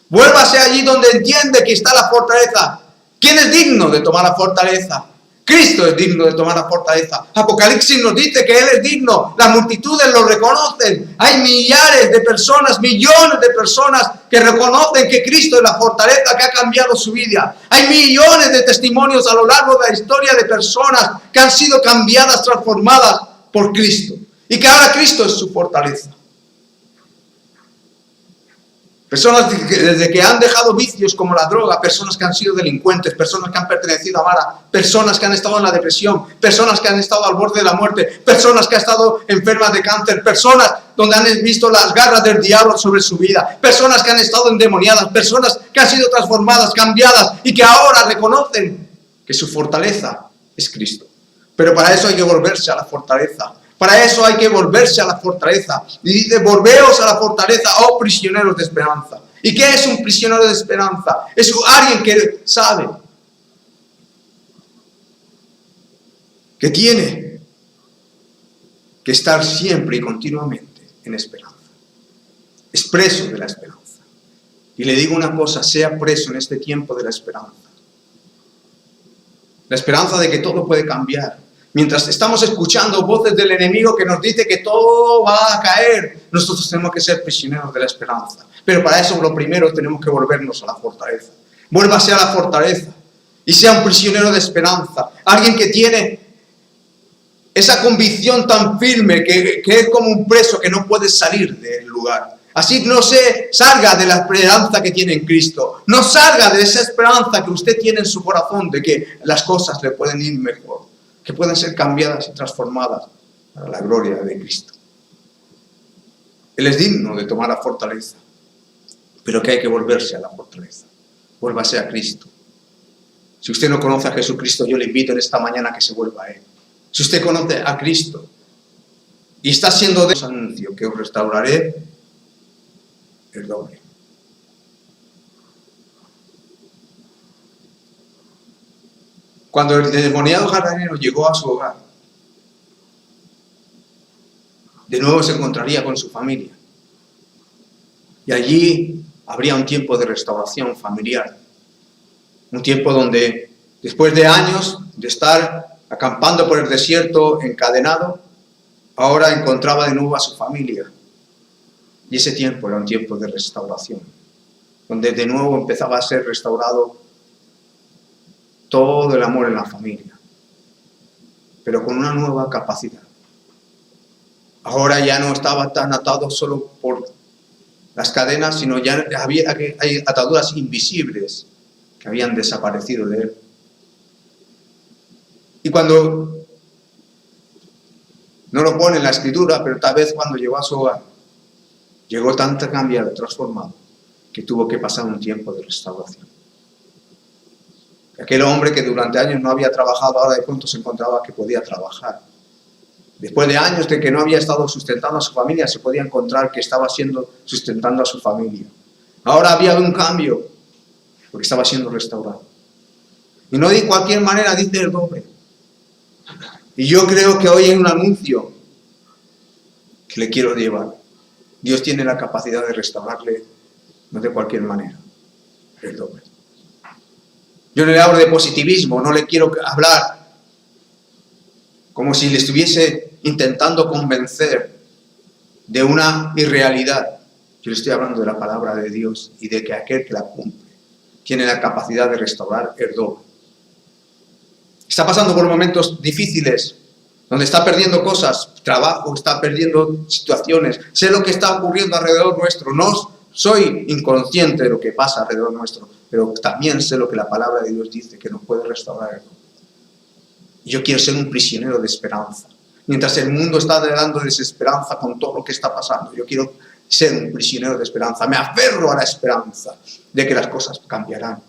Vuélvase allí donde entiende que está la fortaleza. ¿Quién es digno de tomar la fortaleza? Cristo es digno de tomar la fortaleza. Apocalipsis nos dice que Él es digno. Las multitudes lo reconocen. Hay millares de personas, millones de personas que reconocen que Cristo es la fortaleza que ha cambiado su vida. Hay millones de testimonios a lo largo de la historia de personas que han sido cambiadas, transformadas por Cristo. Y que ahora Cristo es su fortaleza. Personas que desde que han dejado vicios como la droga, personas que han sido delincuentes, personas que han pertenecido a Mara, personas que han estado en la depresión, personas que han estado al borde de la muerte, personas que han estado enfermas de cáncer, personas donde han visto las garras del diablo sobre su vida, personas que han estado endemoniadas, personas que han sido transformadas, cambiadas y que ahora reconocen que su fortaleza es Cristo. Pero para eso hay que volverse a la fortaleza. Para eso hay que volverse a la fortaleza. Y dice, volveos a la fortaleza, oh prisioneros de esperanza. ¿Y qué es un prisionero de esperanza? Es alguien que sabe, que tiene que estar siempre y continuamente en esperanza. Es preso de la esperanza. Y le digo una cosa, sea preso en este tiempo de la esperanza. La esperanza de que todo puede cambiar. Mientras estamos escuchando voces del enemigo que nos dice que todo va a caer, nosotros tenemos que ser prisioneros de la esperanza. Pero para eso lo primero tenemos que volvernos a la fortaleza. Vuélvase a la fortaleza y sea un prisionero de esperanza. Alguien que tiene esa convicción tan firme que es como un preso que no puede salir del lugar. Así no se salga de la esperanza que tiene en Cristo. No salga de esa esperanza que usted tiene en su corazón de que las cosas le pueden ir mejor, que pueden ser cambiadas y transformadas para la gloria de Cristo. Él es digno de tomar la fortaleza, pero que hay que volverse a la fortaleza. Vuélvase a Cristo. Si usted no conoce a Jesucristo, yo le invito en esta mañana a que se vuelva a Él. Si usted conoce a Cristo y está siendo de ese anuncio, que os restauraré el doble. Cuando el endemoniado gadareno llegó a su hogar, de nuevo se encontraría con su familia. Y allí habría un tiempo de restauración familiar. Un tiempo donde, después de años de estar acampando por el desierto encadenado, ahora encontraba de nuevo a su familia. Y ese tiempo era un tiempo de restauración, donde de nuevo empezaba a ser restaurado todo el amor en la familia, pero con una nueva capacidad. Ahora ya no estaba tan atado solo por las cadenas, sino ya hay ataduras invisibles que habían desaparecido de él. Y cuando, no lo pone en la escritura, pero tal vez cuando llegó a su hogar, llegó tan cambiado, transformado, que tuvo que pasar un tiempo de restauración. Aquel hombre que durante años no había trabajado, ahora de pronto se encontraba que podía trabajar. Después de años de que no había estado sustentando a su familia, se podía encontrar que estaba sustentando a su familia. Ahora había un cambio, porque estaba siendo restaurado. Y no de cualquier manera, dice el doble. Y yo creo que hoy hay un anuncio que le quiero llevar. Dios tiene la capacidad de restaurarle, no de cualquier manera, el doble. Yo no le hablo de positivismo, no le quiero hablar como si le estuviese intentando convencer de una irrealidad. Yo le estoy hablando de la palabra de Dios y de que aquel que la cumple tiene la capacidad de restaurar el doble. Está pasando por momentos difíciles, donde está perdiendo cosas, trabajo, está perdiendo situaciones. Sé lo que está ocurriendo alrededor nuestro. No soy inconsciente de lo que pasa alrededor nuestro, pero también sé lo que la palabra de Dios dice, que nos puede restaurar el doble. Y yo quiero ser un prisionero de esperanza. Mientras el mundo está dando desesperanza con todo lo que está pasando, yo quiero ser un prisionero de esperanza. Me aferro a la esperanza de que las cosas cambiarán.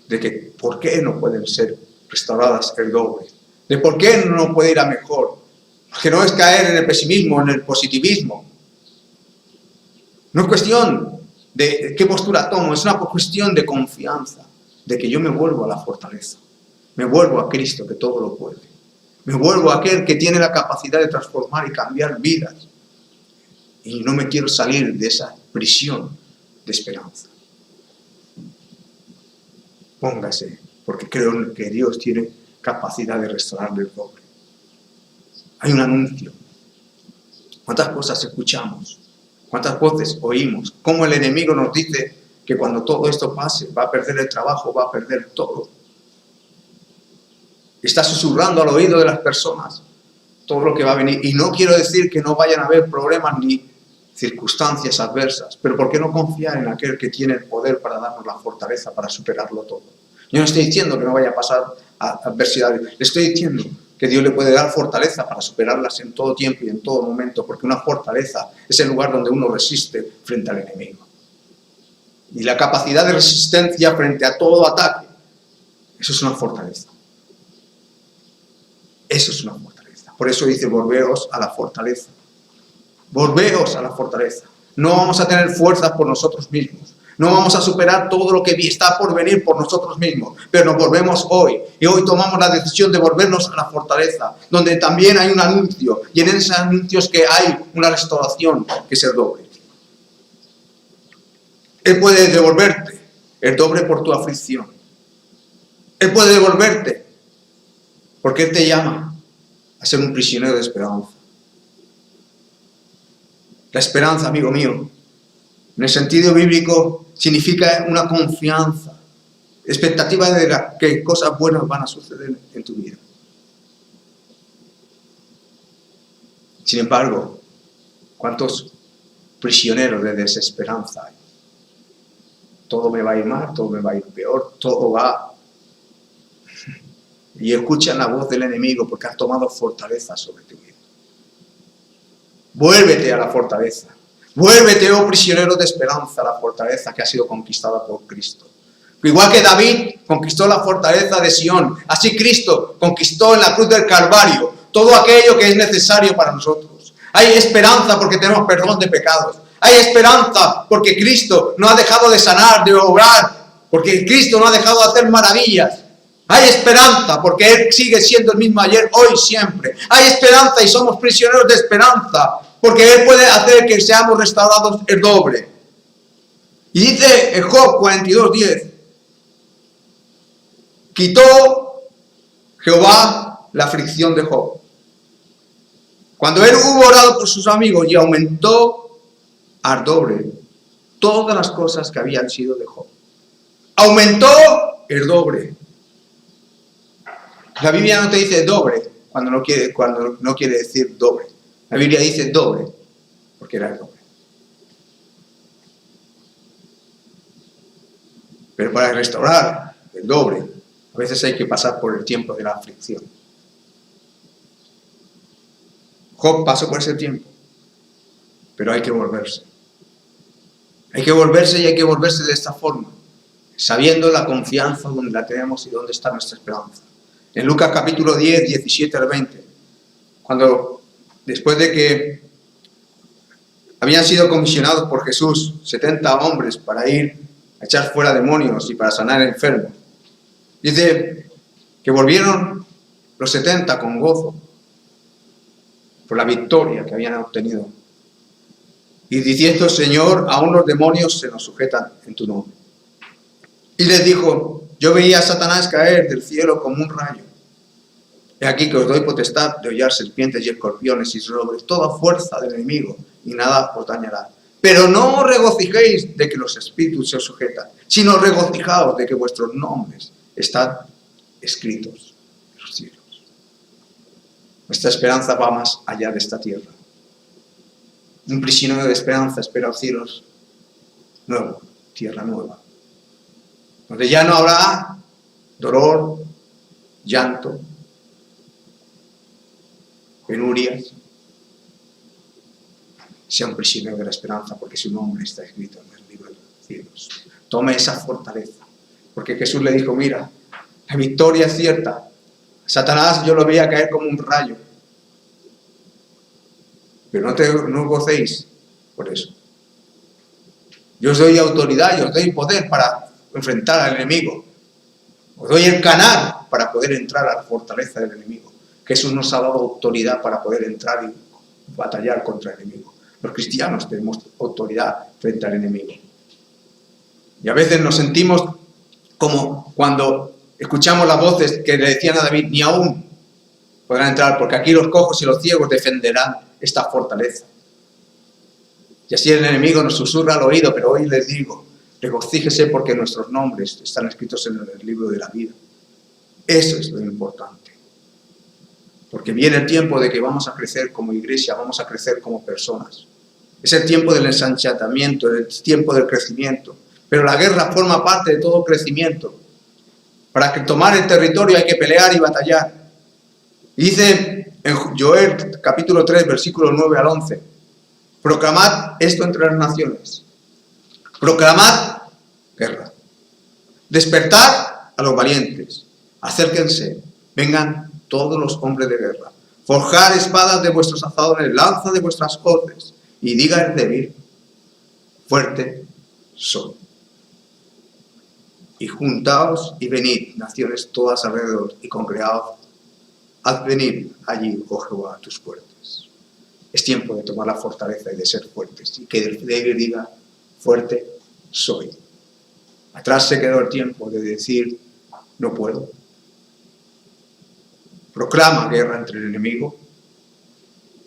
De que por qué no pueden ser restauradas el doble. De por qué no puede ir a mejor. Que no es caer en el pesimismo, en el positivismo. No es cuestión de qué postura tomo, es una cuestión de confianza, de que yo me vuelvo a la fortaleza. Me vuelvo a Cristo, que todo lo puede. Me vuelvo a aquel que tiene la capacidad de transformar y cambiar vidas. Y no me quiero salir de esa prisión de esperanza. Póngase, porque creo que Dios tiene capacidad de restaurarle el doble. Hay un anuncio. ¿Cuántas cosas escuchamos? ¿Cuántas voces oímos? ¿Cómo el enemigo nos dice que cuando todo esto pase va a perder el trabajo, va a perder todo? Está susurrando al oído de las personas todo lo que va a venir. Y no quiero decir que no vayan a haber problemas ni circunstancias adversas, pero ¿por qué no confiar en aquel que tiene el poder para darnos la fortaleza para superarlo todo? Yo no estoy diciendo que no vaya a pasar adversidades, le estoy diciendo que Dios le puede dar fortaleza para superarlas en todo tiempo y en todo momento, porque una fortaleza es el lugar donde uno resiste frente al enemigo. Y la capacidad de resistencia frente a todo ataque, eso es una fortaleza. Eso es una fortaleza. Por eso dice, volveos a la fortaleza. Volveos a la fortaleza. No vamos a tener fuerzas por nosotros mismos. No vamos a superar todo lo que está por venir por nosotros mismos. Pero nos volvemos hoy. Y hoy tomamos la decisión de volvernos a la fortaleza. Donde también hay un anuncio. Y en ese anuncio es que hay una restauración que es el doble. Él puede devolverte el doble por tu aflicción. Él puede devolverte porque Él te llama a ser un prisionero de esperanza. La esperanza, amigo mío, en el sentido bíblico, significa una confianza, expectativa de que cosas buenas van a suceder en tu vida. Sin embargo, ¿cuántos prisioneros de desesperanza hay? Todo me va a ir mal, todo me va a ir peor, todo va. Y escuchan la voz del enemigo porque has tomado fortaleza sobre tu vida. Vuélvete a la fortaleza. Vuélvete, oh prisionero de esperanza, a la fortaleza que ha sido conquistada por Cristo. Igual que David conquistó la fortaleza de Sión, así Cristo conquistó en la cruz del Calvario todo aquello que es necesario para nosotros. Hay esperanza porque tenemos perdón de pecados. Hay esperanza porque Cristo no ha dejado de sanar, de obrar, porque Cristo no ha dejado de hacer maravillas. Hay esperanza porque Él sigue siendo el mismo ayer, hoy, siempre. Hay esperanza y somos prisioneros de esperanza porque Él puede hacer que seamos restaurados el doble. Y dice en Job 42:10, quitó Jehová la aflicción de Job. Cuando él hubo orado por sus amigos y aumentó al doble todas las cosas que habían sido de Job. Aumentó el doble. La Biblia no te dice doble cuando no quiere decir doble. La Biblia dice doble porque era el doble. Pero para restaurar el doble, a veces hay que pasar por el tiempo de la aflicción. Job pasó por ese tiempo, pero hay que volverse. Hay que volverse y hay que volverse de esta forma, sabiendo la confianza donde la tenemos y dónde está nuestra esperanza. En Lucas capítulo 10, 17 al 20, cuando después de que habían sido comisionados por Jesús 70 hombres para ir a echar fuera demonios y para sanar enfermos, dice que volvieron los 70 con gozo por la victoria que habían obtenido. Y diciendo, Señor, aún los demonios se nos sujetan en tu nombre. Y les dijo, yo veía a Satanás caer del cielo como un rayo. He aquí que os doy potestad de hollar serpientes y escorpiones y sobre toda fuerza del enemigo, y nada os dañará. Pero no os regocijéis de que los espíritus se os sujetan, sino regocijaos de que vuestros nombres están escritos en los cielos. Nuestra esperanza va más allá de esta tierra. Un prisionero de esperanza espera los cielos nuevos, tierra nueva, donde ya no habrá dolor, llanto, penurias. Sea un prisionero de la esperanza porque su nombre está escrito en el libro de los cielos. Tome esa fortaleza, porque Jesús le dijo, mira, la victoria es cierta. Satanás yo lo veía caer como un rayo, pero no gocéis por eso. Yo os doy autoridad y os doy poder para enfrentar al enemigo. Os doy el canal para poder entrar a la fortaleza del enemigo. Jesús nos ha dado autoridad para poder entrar y batallar contra el enemigo. Los cristianos tenemos autoridad frente al enemigo. Y a veces nos sentimos como cuando escuchamos las voces que le decían a David, ni aún podrán entrar, porque aquí los cojos y los ciegos defenderán esta fortaleza. Y así el enemigo nos susurra al oído, pero hoy les digo, regocíjese porque nuestros nombres están escritos en el libro de la vida. Eso es lo importante. Porque viene el tiempo de que vamos a crecer como iglesia, vamos a crecer como personas. Es el tiempo del ensanchamiento, el tiempo del crecimiento. Pero la guerra forma parte de todo crecimiento. Para tomar el territorio hay que pelear y batallar. Dice en Joel capítulo 3, versículos 9 al 11. Proclamad esto entre las naciones. Proclamad guerra. Despertad a los valientes. Acérquense. Vengan todos los hombres de guerra. Forjad espadas de vuestros azadones, lanza de vuestras hoces. Y diga el débil, fuerte soy. Y juntaos y venid, naciones todas alrededor, y congregaos. Haz venir allí, oh Jehová, a tus puertas. Es tiempo de tomar la fortaleza y de ser fuertes. Y que el débil diga, fuerte soy. Atrás se quedó el tiempo de decir, no puedo. Proclama guerra entre el enemigo.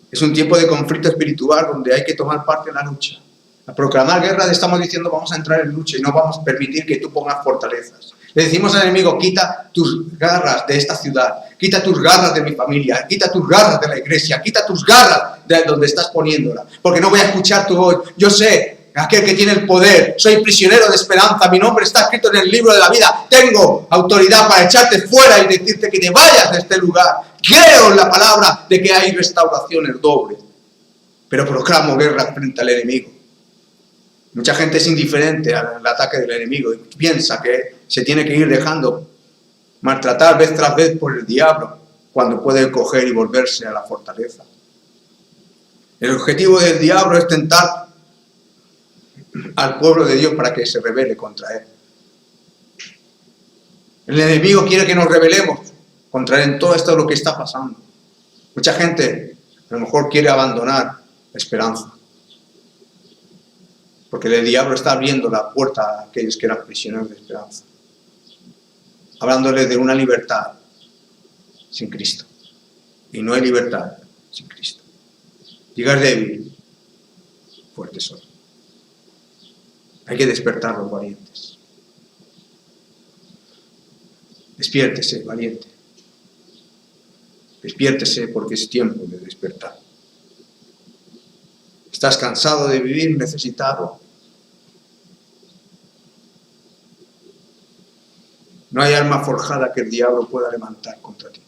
Es un tiempo de conflicto espiritual donde hay que tomar parte en la lucha. A proclamar guerra le estamos diciendo vamos a entrar en lucha y no vamos a permitir que tú pongas fortalezas. Le decimos al enemigo, quita tus garras de esta ciudad, quita tus garras de mi familia, quita tus garras de la iglesia, quita tus garras de donde estás poniéndola, porque no voy a escuchar tu voz. Yo sé, aquel que tiene el poder, soy prisionero de esperanza, mi nombre está escrito en el libro de la vida, tengo autoridad para echarte fuera y decirte que te vayas de este lugar. Creo en la palabra de que hay restauraciones dobles, pero proclamo guerra frente al enemigo. Mucha gente es indiferente al ataque del enemigo y piensa que se tiene que ir dejando maltratar vez tras vez por el diablo cuando puede coger y volverse a la fortaleza. El objetivo del diablo es tentar al pueblo de Dios para que se rebele contra él. El enemigo quiere que nos rebelemos contra él en todo esto lo que está pasando. Mucha gente a lo mejor quiere abandonar la esperanza, porque el diablo está abriendo la puerta a aquellos que eran prisioneros de esperanza, hablándoles de una libertad sin Cristo. Y no hay libertad sin Cristo. Llegar débil, fuerte soy. Hay que despertar a los valientes. Despiértese, valiente. Despiértese porque es tiempo de despertar. ¿Estás cansado de vivir, necesitado? No hay arma forjada que el diablo pueda levantar contra ti.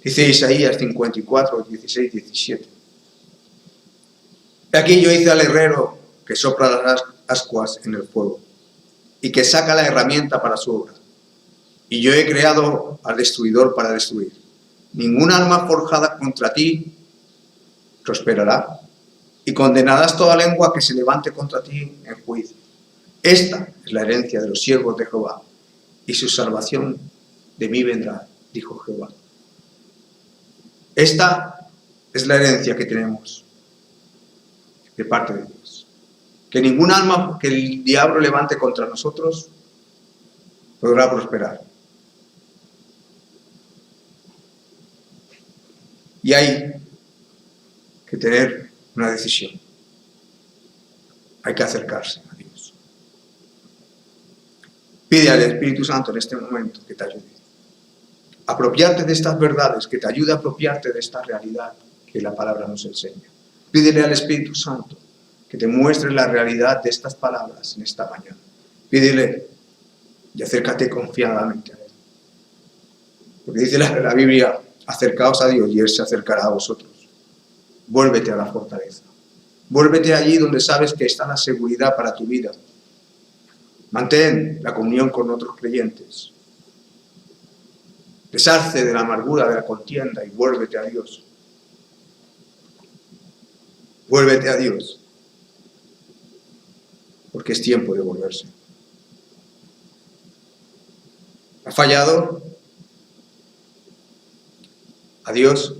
Dice Isaías 54, 16, 17. Aquí yo hice al herrero que sopla las ascuas en el fuego y que saca la herramienta para su obra. Y yo he creado al destruidor para destruir. Ningún arma forjada contra ti prosperará, y condenarás toda lengua que se levante contra ti en juicio. Esta es la herencia de los siervos de Jehová, y su salvación de mí vendrá, dijo Jehová. Esta es la herencia que tenemos de parte de Dios. Que ningún arma que el diablo levante contra nosotros podrá prosperar. Y hay que tener una decisión. Hay que acercarse a Dios. Pide al Espíritu Santo en este momento que te ayude. Apropiarte de estas verdades, que te ayude a apropiarte de esta realidad que la palabra nos enseña. Pídele al Espíritu Santo que te muestre la realidad de estas palabras en esta mañana. Pídele y acércate confiadamente a Él. Porque dice la Biblia, acercaos a Dios y Él se acercará a vosotros. Vuélvete a la fortaleza. Vuélvete allí donde sabes que está la seguridad para tu vida. Mantén la comunión con otros creyentes. Desharce de la amargura, de la contienda y vuélvete a Dios. Vuélvete a Dios. Porque es tiempo de volverse. ¿Has fallado a Dios?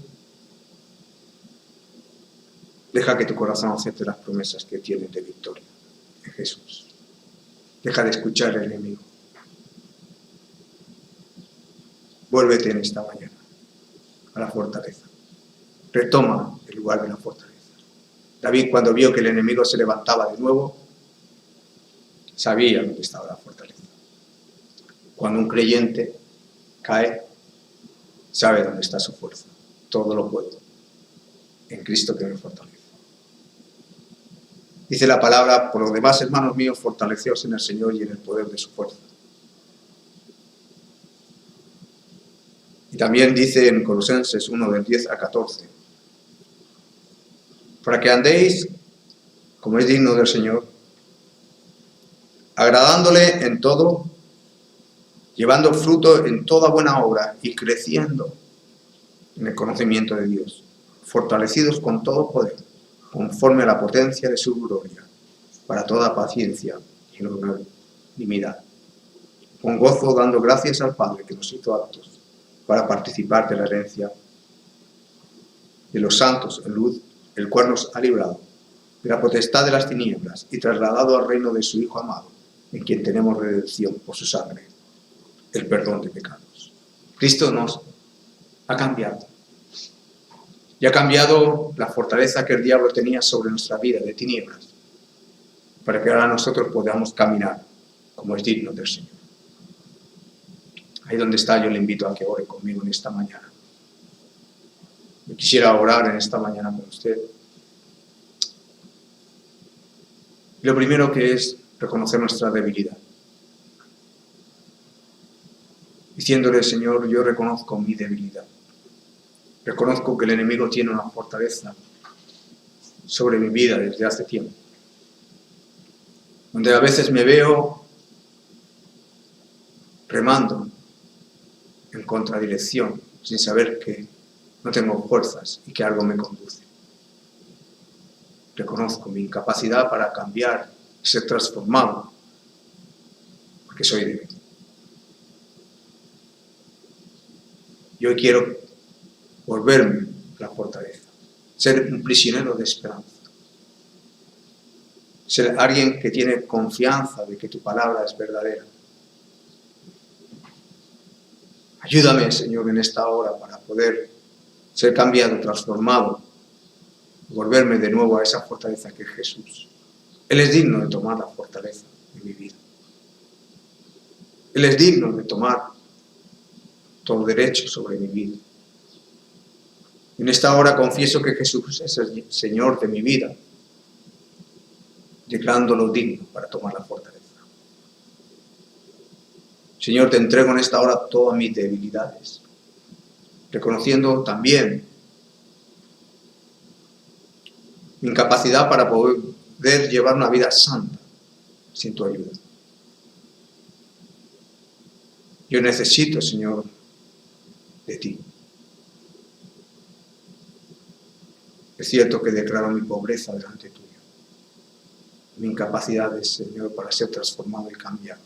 Deja que tu corazón acepte las promesas que tiene de victoria en Jesús. Deja de escuchar al enemigo. Vuélvete en esta mañana a la fortaleza. Retoma el lugar de la fortaleza. David, cuando vio que el enemigo se levantaba de nuevo, sabía dónde estaba la fortaleza. Cuando un creyente cae, sabe dónde está su fuerza. Todo lo puedo en Cristo que me fortalece. Dice la palabra: por lo demás, hermanos míos, fortaleceos en el Señor y en el poder de su fuerza. Y también dice en Colosenses 1, del 10 a 14, para que andéis como es digno del Señor, agradándole en todo, llevando fruto en toda buena obra y creciendo en el conocimiento de Dios, fortalecidos con todo poder, conforme a la potencia de su gloria, para toda paciencia y longanimidad, con gozo dando gracias al Padre que nos hizo aptos para participar de la herencia de los santos en luz, el cual nos ha librado de la potestad de las tinieblas y trasladado al reino de su Hijo amado, en quien tenemos redención por su sangre, el perdón de pecados. Cristo nos ha cambiado. Y ha cambiado la fortaleza que el diablo tenía sobre nuestra vida de tinieblas, para que ahora nosotros podamos caminar como es digno del Señor. Ahí donde está, yo le invito a que ore conmigo en esta mañana. Yo quisiera orar en esta mañana con usted. Y lo primero que es reconocer nuestra debilidad. Diciéndole: Señor, yo reconozco mi debilidad. Reconozco que el enemigo tiene una fortaleza sobre mi vida desde hace tiempo. Donde a veces me veo remando en contradirección, sin saber que no tengo fuerzas y que algo me conduce. Reconozco mi incapacidad para cambiar y ser transformado, porque soy débil. Y hoy quiero volverme a la fortaleza, ser un prisionero de esperanza, ser alguien que tiene confianza de que tu palabra es verdadera. Ayúdame, Señor, en esta hora para poder ser cambiado, transformado, volverme de nuevo a esa fortaleza que es Jesús. Él es digno de tomar la fortaleza de mi vida. Él es digno de tomar todo derecho sobre mi vida. En esta hora confieso que Jesús es el Señor de mi vida, declarándolo digno para tomar la fortaleza. Señor, te entrego en esta hora todas mis debilidades, reconociendo también mi incapacidad para poder llevar una vida santa sin tu ayuda. Yo necesito, Señor, de ti. Es cierto que declaro mi pobreza delante tuyo, mi incapacidad, Señor, para ser transformado y cambiado.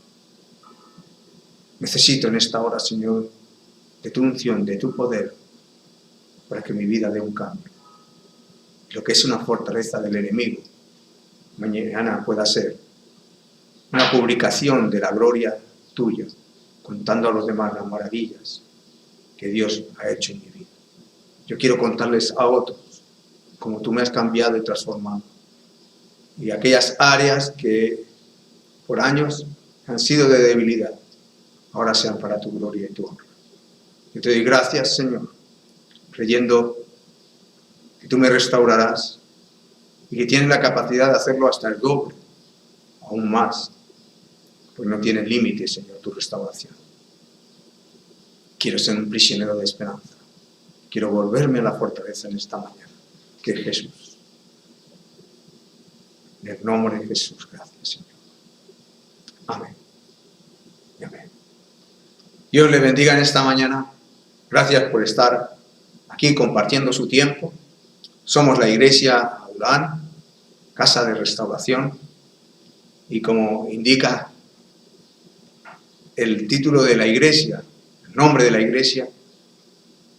Necesito en esta hora, Señor, de tu unción, de tu poder, para que mi vida dé un cambio. Lo que es una fortaleza del enemigo, mañana pueda ser una publicación de la gloria tuya, contando a los demás las maravillas que Dios ha hecho en mi vida. Yo quiero contarles a otros cómo tú me has cambiado y transformado. Y aquellas áreas que por años han sido de debilidad, ahora sean para tu gloria y tu honra. Yo te doy gracias, Señor, creyendo que tú me restaurarás y que tienes la capacidad de hacerlo hasta el doble, aún más, pues no tiene límite, Señor, tu restauración. Quiero ser un prisionero de esperanza. Quiero volverme a la fortaleza en esta mañana, que es Jesús. En el nombre de Jesús, gracias, Señor. Amén. Y amén. Dios le bendiga en esta mañana. Gracias por estar aquí compartiendo su tiempo. Somos la Iglesia Aulán, Casa de Restauración. Y como indica el título de la iglesia, el nombre de la iglesia,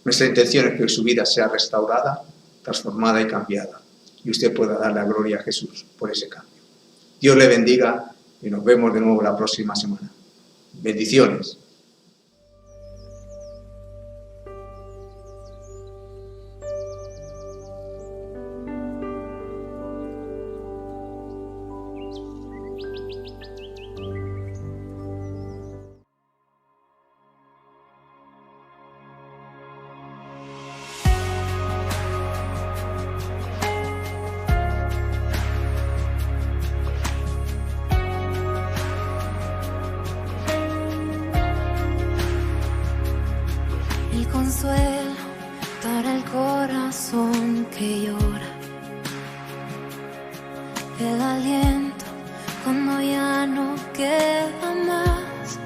nuestra intención es que su vida sea restaurada, transformada y cambiada. Y usted pueda dar la gloria a Jesús por ese cambio. Dios le bendiga y nos vemos de nuevo la próxima semana. Bendiciones. el consuelo para el corazón que llora, el aliento cuando ya no queda más,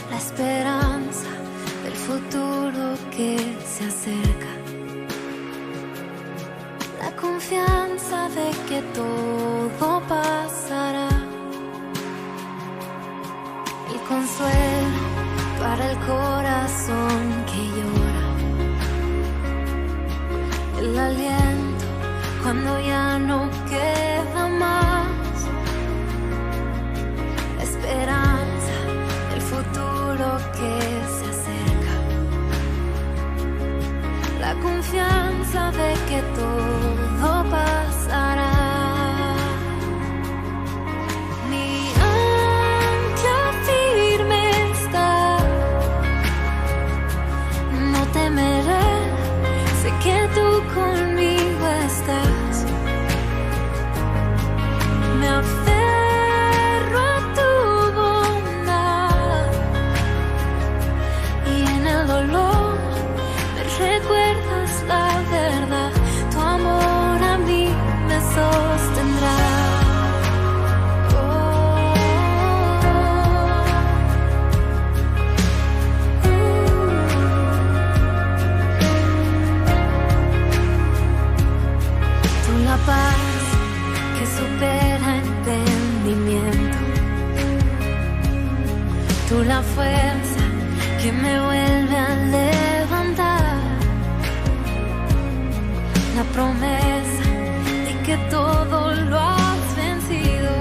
la esperanza del futuro que se acerca, la confianza de que todo pasará, el consuelo para el corazón que llora, el aliento cuando ya no queda más, la esperanza del futuro que se acerca, la confianza de que todo pasará. Mi ancla firme está, no temeré, sé que tú conmigo estás. Me aferro a tu bondad y en el dolor me recuerdas la verdad. Tu amor a mí me sostendrá. Tú la paz que supera entendimiento, tú la fuerza que me vuelve a levantar, la promesa de que todo lo has vencido,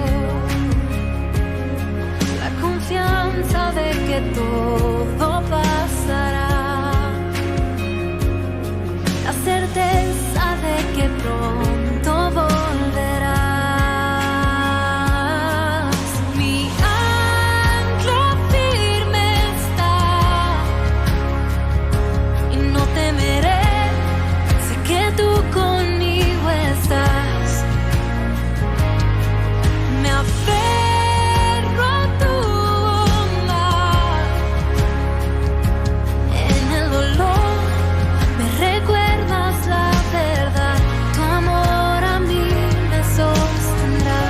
la confianza de que todo pasará, la certeza de que pronto volverás. Mi ancla firme está y no temeré, sé que tú conmigo estás. Me aferro a tu bondad, en el dolor me recuerdas la verdad. Tu amor a mí me sostendrá.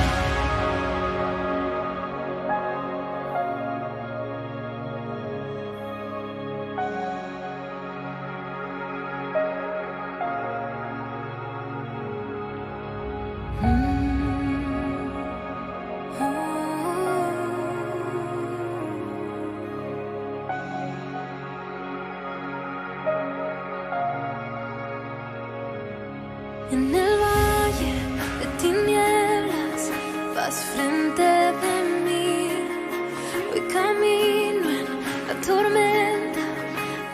En el valle de tinieblas vas frente de mí, voy camino en la tormenta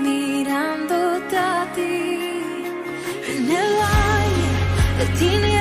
mirándote a ti. En el valle de tinieblas